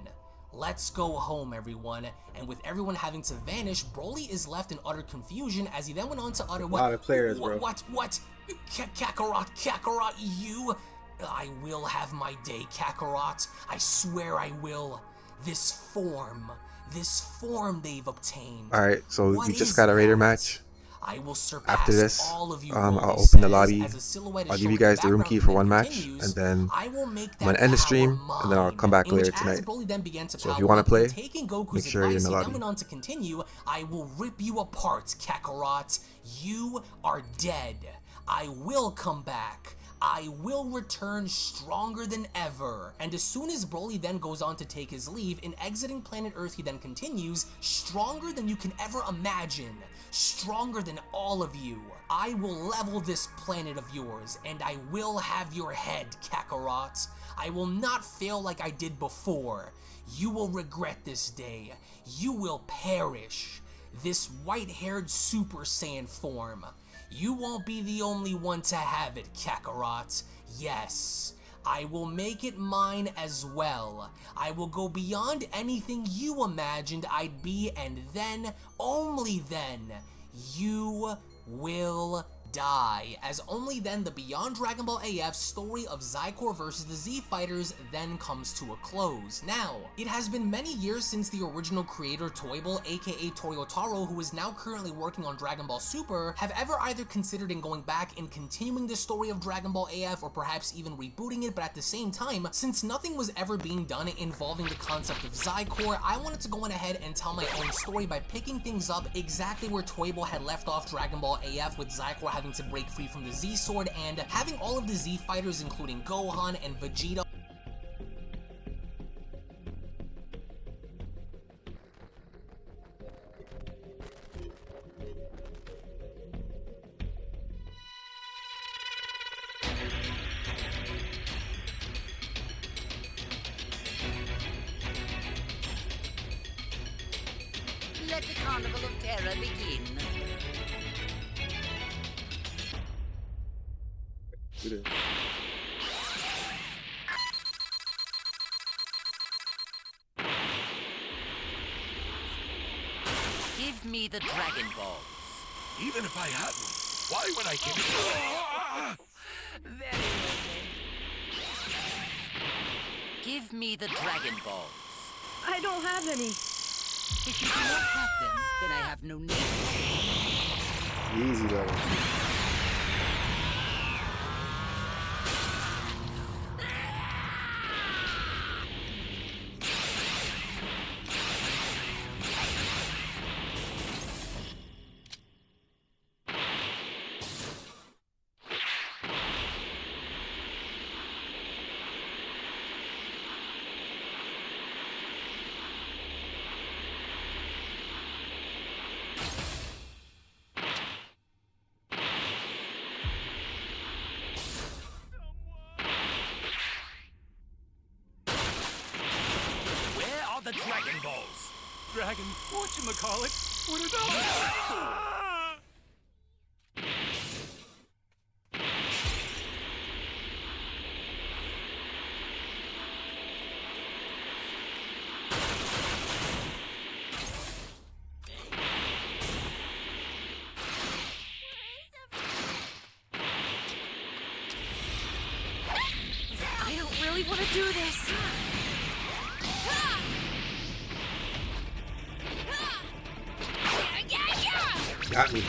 let's go home, everyone." And with everyone having to vanish, Broly is left in utter confusion, as he then went on to utter, "What?
Lot of players, bro.
What? Kakarot, you? I will have my day, Kakarot. I swear I will. This form they've obtained.
Alright, so
What
we just
is
got a Raider
that?
match.
I will surpass
After this,
all of you,
I'll
Broly
open the
says,
lobby.
as a silhouette is
I'll give
shown
you
in the
guys the room
background,
key for
and
one match,
continues,
and then
I will make
I'm gonna
that
end the
power
stream, and then I'll come back
mine." In
later
which, as
tonight.
Broly then began to
So if
power
you wanna
up,
play,
and taking Goku's
make sure you're in
advice,
the
he
lobby.
then went on to continue, "I will rip you apart, Kakarot. You are dead. I will come back. I will return stronger than ever." And as soon as Broly then goes on to take his leave, in exiting planet Earth, he then continues, "Stronger than you can ever imagine. Stronger than all of you. I will level this planet of yours, and I will have your head, Kakarot. I will not fail like I did before. You will regret this day. You will perish. This white-haired Super Saiyan form. You won't be the only one to have it, Kakarot. Yes, I will make it mine as well. I will go beyond anything you imagined I'd be, and then, only then, you will die." As only then the Beyond Dragon Ball AF story of Zikor versus the Z Fighters then comes to a close. Now, it has been many years since the original creator Toyble, aka Toyotaro, who is now currently working on Dragon Ball Super, have ever either considered in going back and continuing the story of Dragon Ball AF, or perhaps even rebooting it. But at the same time, since nothing was ever being done involving the concept of Zikor, I wanted to go on ahead and tell my own story by picking things up exactly where Toyble had left off Dragon Ball AF, with Zikor having to break free from the Z Sword and having all of the Z Fighters, including Gohan and Vegeta,
carnival of terror begin.
Do this.
Give me the Dragon Ball.
Even if I had one, why would I give it?
Very well then. Give me the Dragon Ball.
I don't have any.
If you do not have them, then I have no need.
Easy level.
Where are the Dragon Balls?
Dragon, whatchamacallit? What about?
I don't really want to do this.
Got me.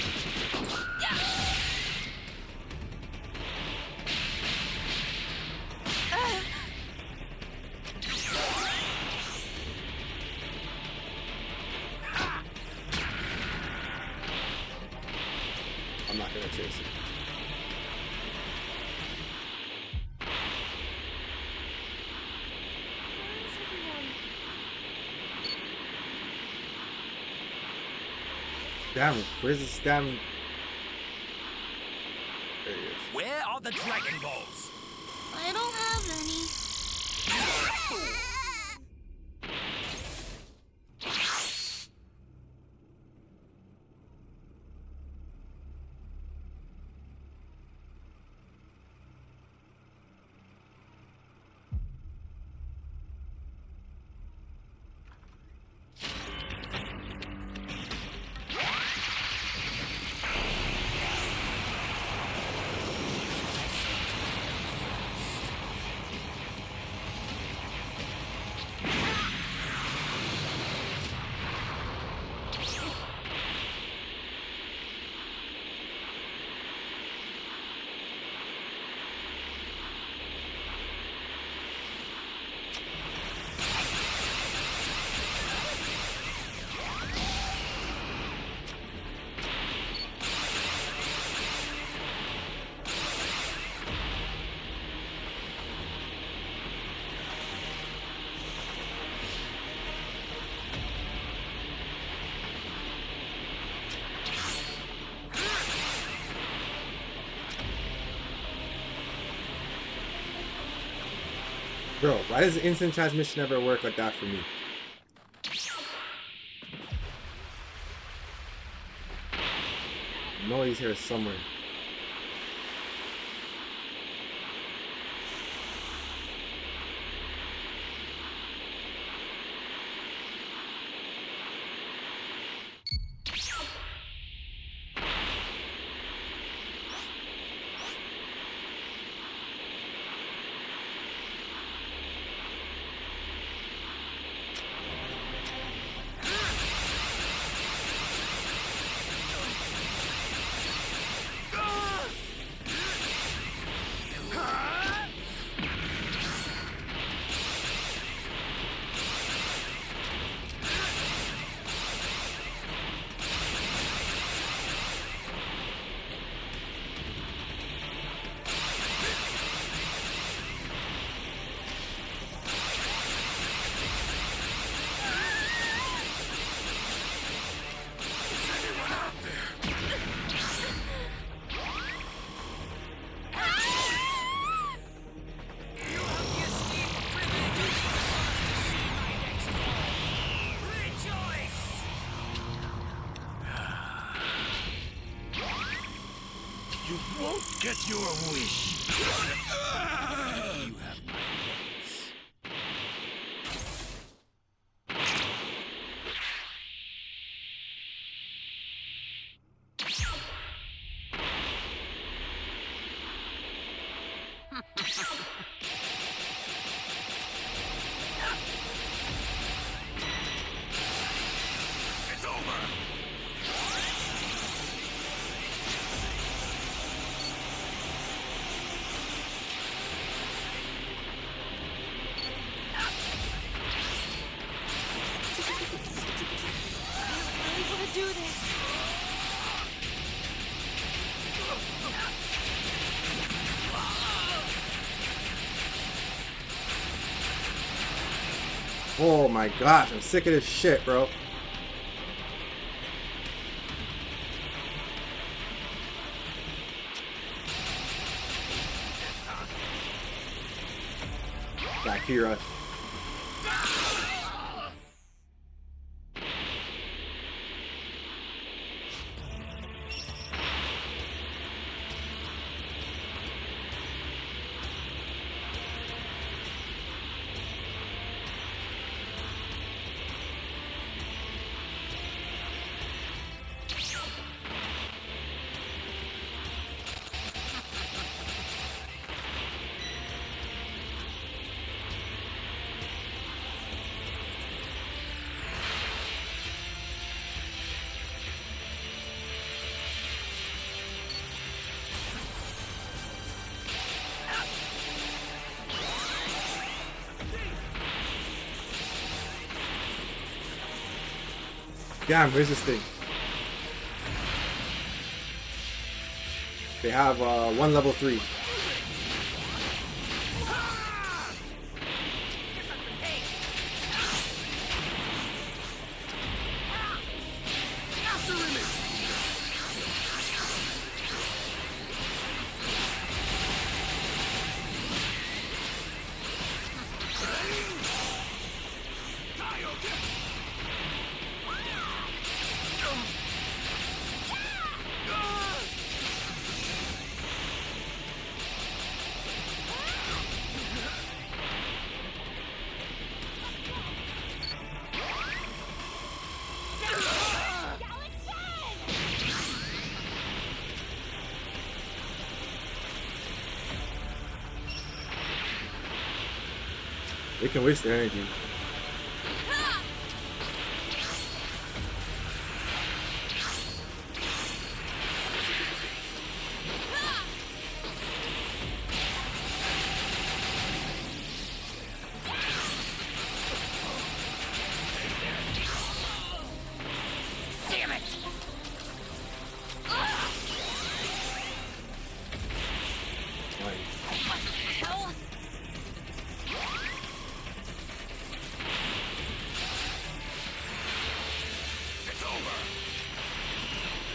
I'm not gonna chase it. Damn it. Where's this damn... There he is.
Where are the Dragon Balls?
I don't have any.
Bro, why does the instant transmission never work like that for me? I know he's here somewhere.
You won't get your wish. You have my It's over.
I really want to do this.
Oh my gosh, I'm sick of this shit, bro. Akira. Damn, where's this thing? They have one level 3. They can waste their energy.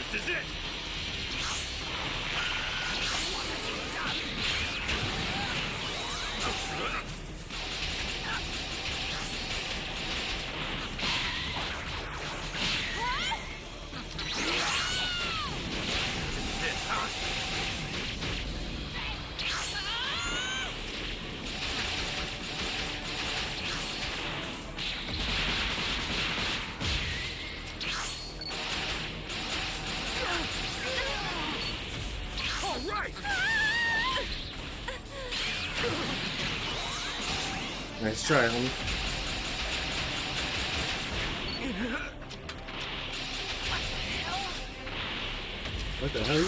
This is it!
Nice try, homie. What the hell?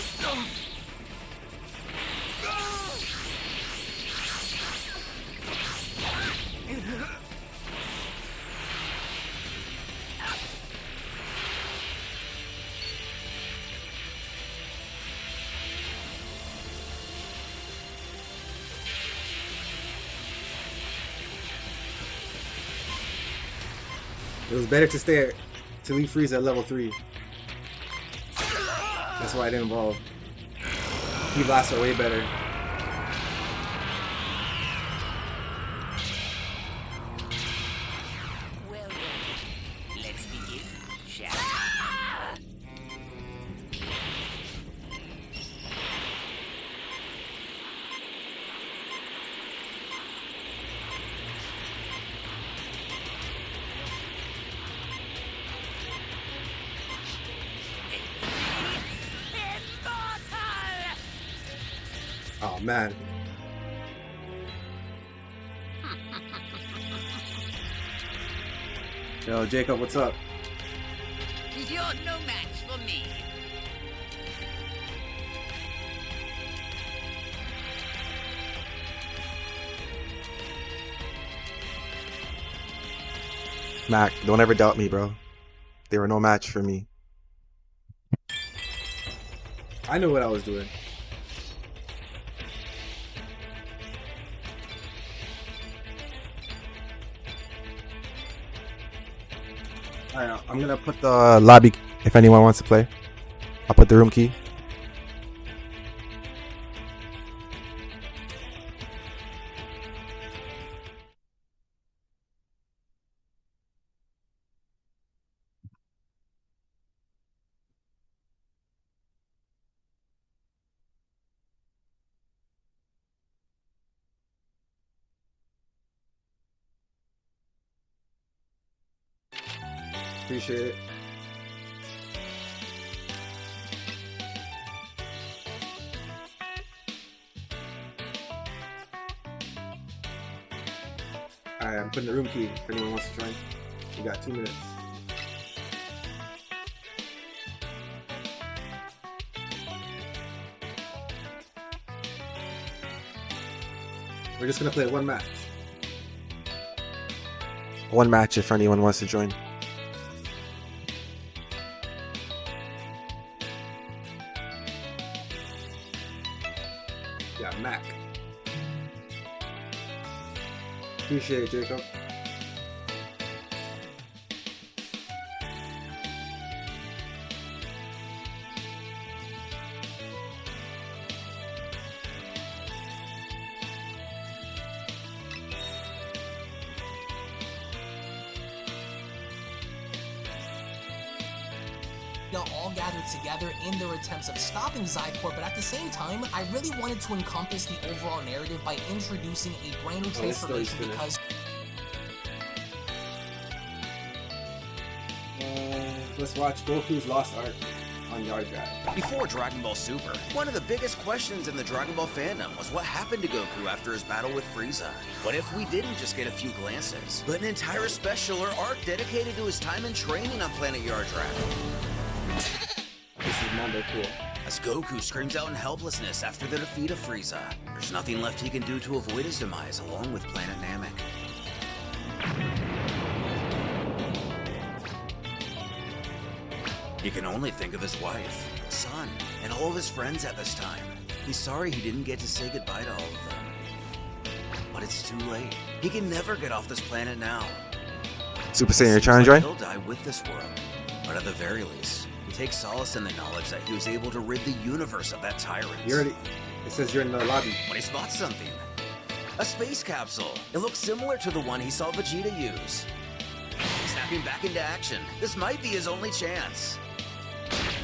It was better to stay to leave Frieza at level 3. That's why I didn't evolve. He blasts are way better.
Well then, let's begin, shall we?
Oh man. Yo, Jacob, what's up?
You're no match for me.
Mac, don't ever doubt me, bro. They were no match for me. I knew what I was doing. Alright, I'm gonna put the lobby if anyone wants to play. I'll put the room key. Appreciate it. Alright, I'm putting the room key if anyone wants to join. We got 2 minutes. We're just gonna play one match. One match if anyone wants to join. Yeah, Mac. Appreciate it, Jacob.
All gathered together in their attempts of stopping Zikor, but at the same time, I really wanted to encompass the overall narrative by introducing a brand new transformation because...
Let's watch Goku's Lost Ark on Yardrat.
Before Dragon Ball Super, one of the biggest questions in the Dragon Ball fandom was what happened to Goku after his battle with Frieza. What if we didn't just get a few glances, but an entire special or arc dedicated to his time and training on planet Yardrat?
This is Mondo Cool.
As Goku screams out in helplessness after the defeat of Frieza, there's nothing left he can do to avoid his demise along with Planet Namek. He can only think of his wife, son, and all of his friends at this time. He's sorry he didn't get to say goodbye to all of them. But it's too late. He can never get off this planet now.
Super Saiyan, you're trying to join?
He'll die with this world, but at the very least, he takes solace in the knowledge that he was able to rid the universe of that tyrant.
You already... It says you're in the lobby.
When he spots something, a space capsule. It looks similar to the one he saw Vegeta use. Snapping back into action, this might be his only chance.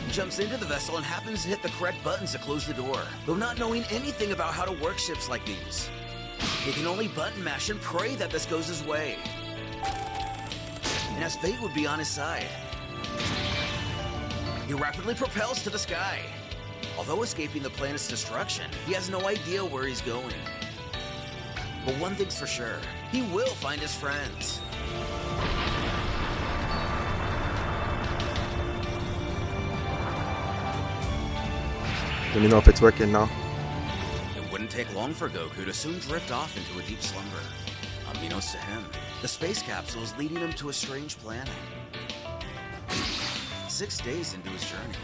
He jumps into the vessel and happens to hit the correct buttons to close the door, though not knowing anything about how to work ships like these. He can only button mash and pray that this goes his way. And as fate would be on his side, he rapidly propels to the sky. Although escaping the planet's destruction, he has no idea where he's going. But one thing's for sure, he will find his friends.
Let me know if it's working now.
It wouldn't take long for Goku to soon drift off into a deep slumber. Unbeknownst to him, the space capsule is leading him to a strange planet. 6 days into his journey.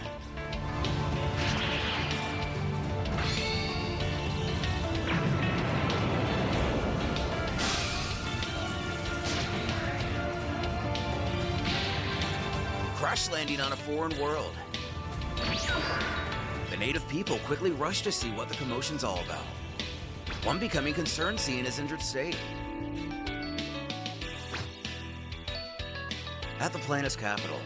Crash landing on a foreign world. The native people quickly rush to see what the commotion's all about. One becoming concerned seeing his injured state. At the planet's capital,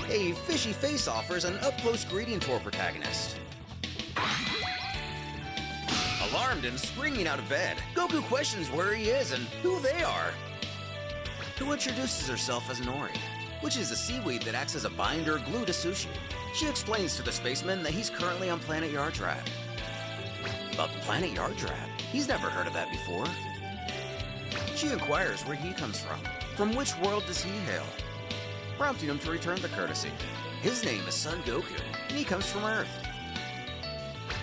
a fishy face offers an up-close greeting to our protagonist. Alarmed and springing out of bed, Goku questions where he is and who they are. Who introduces herself as Nori, which is a seaweed that acts as a binder glue to sushi. She explains to the spaceman that he's currently on planet Yardrat. But planet Yardrat? He's never heard of that before. She inquires where he comes from. From which world does he hail? Prompting him to return the courtesy. His name is Son Goku, and he comes from Earth.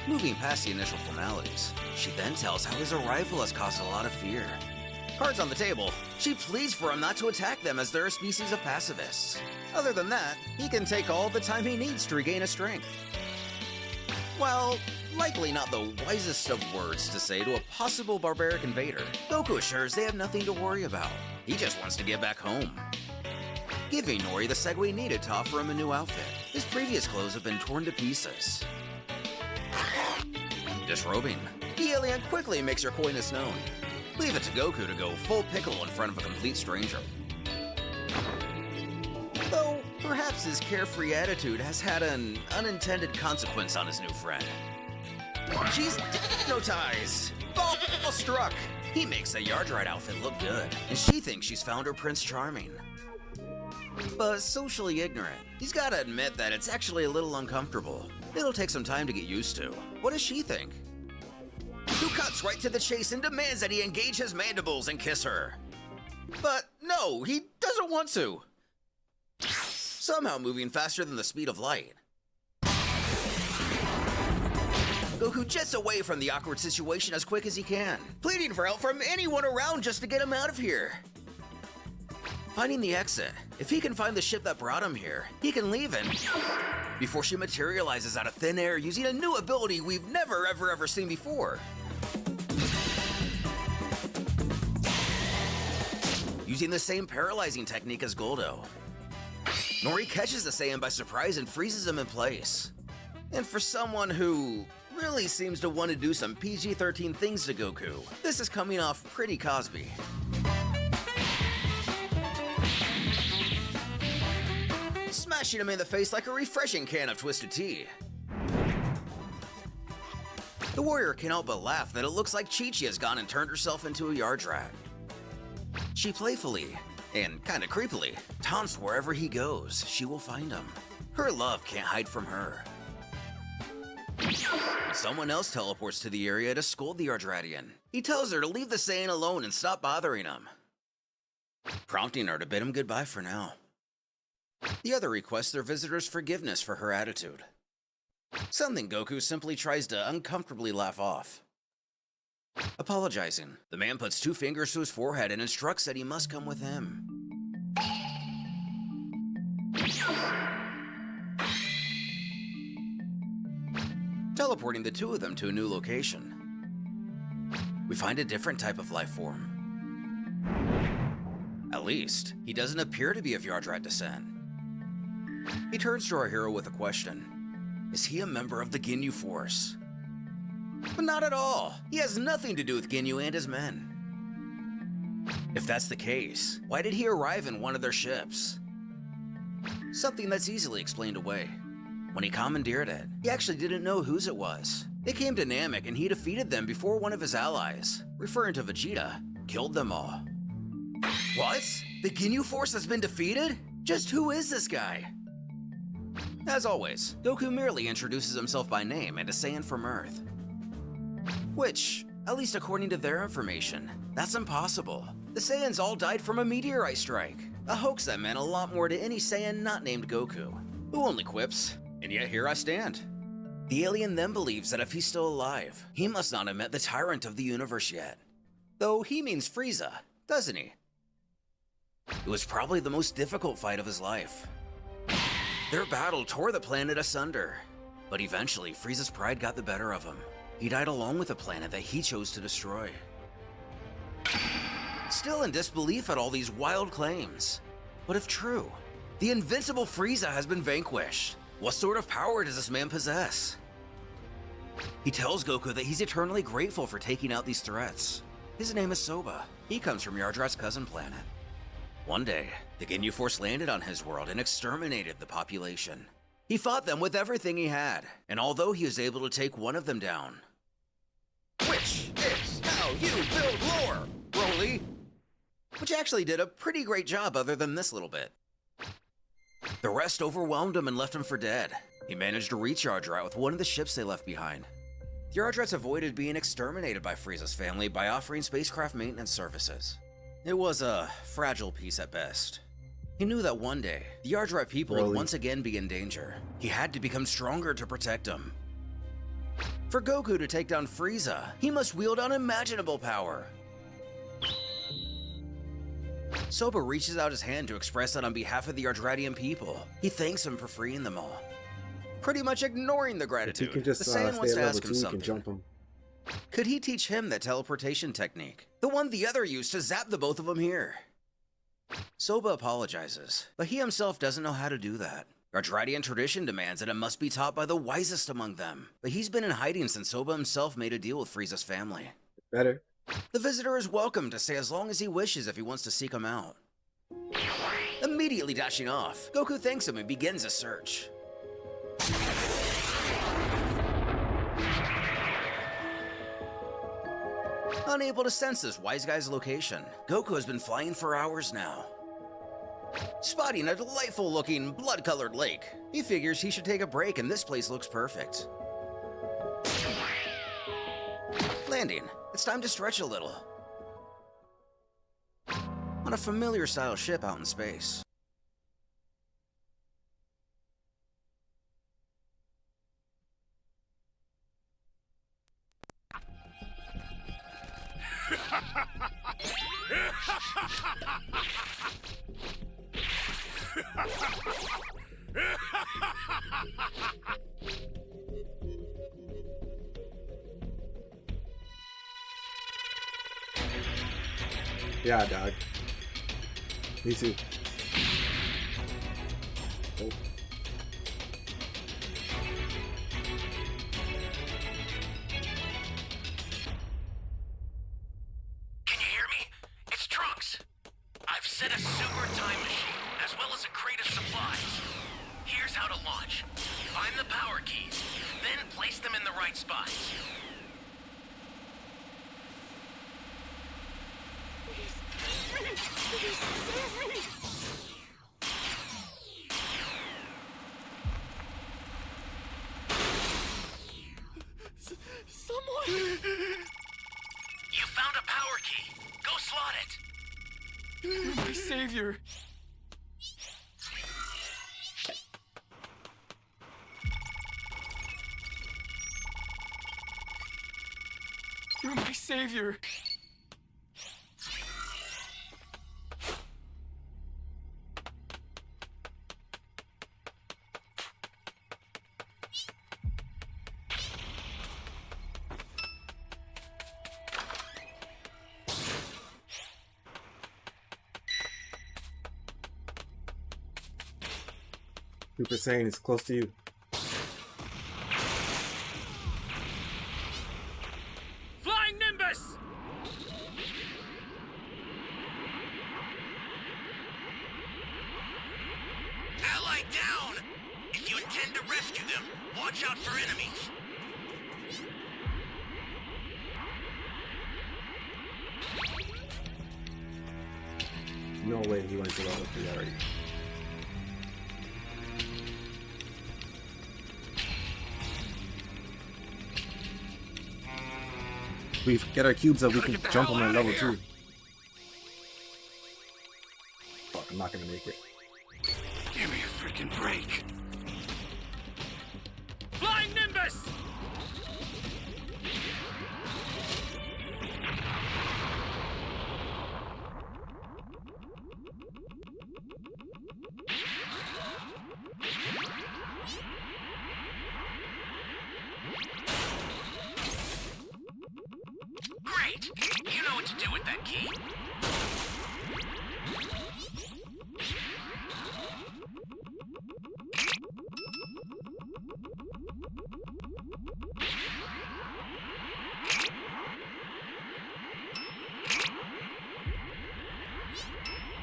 Moving past the initial formalities, she then tells how his arrival has caused a lot of fear. Cards on the table, she pleads for him not to attack them as they're a species of pacifists. Other than that, he can take all the time he needs to regain his strength. Well, likely not the wisest of words to say to a possible barbaric invader, Goku assures they have nothing to worry about. He just wants to get back home. Giving Nori the segue needed to offer him a new outfit. His previous clothes have been torn to pieces. Disrobing, the alien quickly makes her coyness known. Leave it to Goku to go full pickle in front of a complete stranger. Though, perhaps his carefree attitude has had an unintended consequence on his new friend. She's hypnotized! Ball struck! He makes the Yardrat outfit look good, and she thinks she's found her Prince Charming. But socially ignorant, he's gotta admit that it's actually a little uncomfortable. It'll take some time to get used to. What does she think? Who cuts right to the chase and demands that he engage his mandibles and kiss her. But no, he doesn't want to. Somehow moving faster than the speed of light. Goku jets away from the awkward situation as quick as he can, pleading for help from anyone around just to get him out of here. Finding the exit, if he can find the ship that brought him here, he can leave and... Before she materializes out of thin air using a new ability we've never ever seen before. Using the same paralyzing technique as Goldo. Nori catches the Saiyan by surprise and freezes him in place. And for someone who really seems to want to do some PG-13 things to Goku, this is coming off pretty Cosby. Smashing him in the face like a refreshing can of twisted tea. The warrior can't help but laugh that it looks like Chi-Chi has gone and turned herself into a Yardrat. She playfully, and kinda creepily, taunts wherever he goes, she will find him. Her love can't hide from her. Someone else teleports to the area to scold the Yardratian. He tells her to leave the Saiyan alone and stop bothering him, prompting her to bid him goodbye for now. The other requests their visitor's forgiveness for her attitude. Something Goku simply tries to uncomfortably laugh off. Apologizing, the man puts 2 fingers to his forehead and instructs that he must come with him. Teleporting the 2 of them to a new location. We find a different type of life form. At least, he doesn't appear to be of Yardrat descent. He turns to our hero with a question. Is he a member of the Ginyu Force? But not at all. He has nothing to do with Ginyu and his men. If that's the case, why did he arrive in one of their ships? Something that's easily explained away. When he commandeered it, he actually didn't know whose it was. They came to Namek and he defeated them before one of his allies, referring to Vegeta, killed them all. What? The Ginyu Force has been defeated? Just who is this guy? As always, Goku merely introduces himself by name and a Saiyan from Earth. Which, at least according to their information, that's impossible. The Saiyans all died from a meteorite strike, a hoax that meant a lot more to any Saiyan not named Goku, who only quips, and yet here I stand. The alien then believes that if he's still alive, he must not have met the tyrant of the universe yet. Though he means Frieza, doesn't he? It was probably the most difficult fight of his life. Their battle tore the planet asunder, but eventually Frieza's pride got the better of him. He died along with the planet that he chose to destroy. Still in disbelief at all these wild claims. But if true, the invincible Frieza has been vanquished. What sort of power does this man possess? He tells Goku that he's eternally grateful for taking out these threats. His name is Soba. He comes from Yardrat's cousin planet. One day, the Ginyu Force landed on his world and exterminated the population. He fought them with everything he had, and although he was able to take one of them down... Which is how you build lore, Broly! Which actually did a pretty great job other than this little bit. The rest overwhelmed him and left him for dead. He managed to reach Yardrat with one of the ships they left behind. The Yardrats avoided being exterminated by Frieza's family by offering spacecraft maintenance services. It was a fragile peace at best. He knew that one day, the Yardrat people would once again be in danger. He had to become stronger to protect them. For Goku to take down Frieza, he must wield unimaginable power. Soba reaches out his hand to express that on behalf of the Yardratian people. He thanks him for freeing them all. Pretty much ignoring the
If he
gratitude,
can just
the
stay
Saiyan
at
wants to
level
ask
2,
him
we
something.
can jump him.
Could he teach him that teleportation technique? The one the other used to zap the both of them here. Soba apologizes, but he himself doesn't know how to do that. Yardratian tradition demands that it must be taught by the wisest among them. But he's been in hiding since Soba himself made a deal with Frieza's family.
Better.
The visitor is welcome to stay as long as he wishes if he wants to seek him out. Immediately dashing off, Goku thanks him and begins his search. Unable to sense this wise guy's location, Goku has been flying for hours now. Spotting a delightful-looking, blood-colored lake, he figures he should take a break and this place looks perfect. Landing, it's time to stretch a little. On a familiar-style ship out in space.
Yeah, dog. Me too. Oh.
Can you hear me? It's Trunks. I've set a super time machine, as well as a crate of supplies. Here's how to launch. Find the power keys, then place them in the right spots.
Someone!
You found a power key. Go slot it.
You're my savior. You're my savior.
Super Saiyan is close to you.
Flying Nimbus!
Ally down! If you intend to rescue them, watch out for enemies.
No way he went to level 3 already. We get our cubes up, we can jump on level 2. Fuck, I'm not gonna make it.
Give me a freaking break. Flying Nimbus!
Great! You know what to do with that key.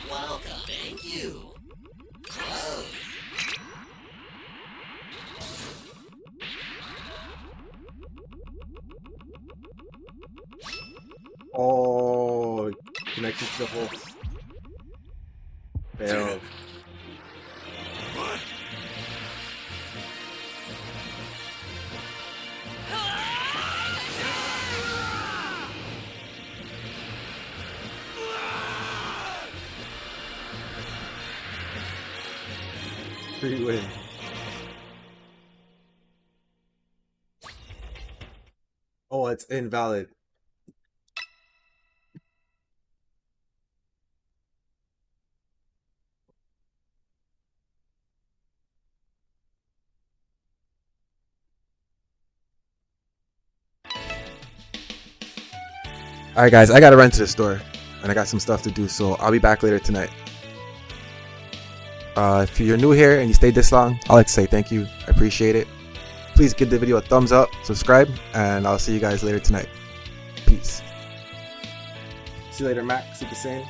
Welcome, thank you.
Oh, connected to the hole. Fail.
What?
Free win. Oh, it's invalid. Alright guys, I gotta run to the store and I got some stuff to do, so I'll be back later tonight. If you're new here and you stayed this long, I'd like to say thank you. I appreciate it. Please give the video a thumbs up, subscribe, and I'll see you guys later tonight. Peace. See you later, Mac. See you the same.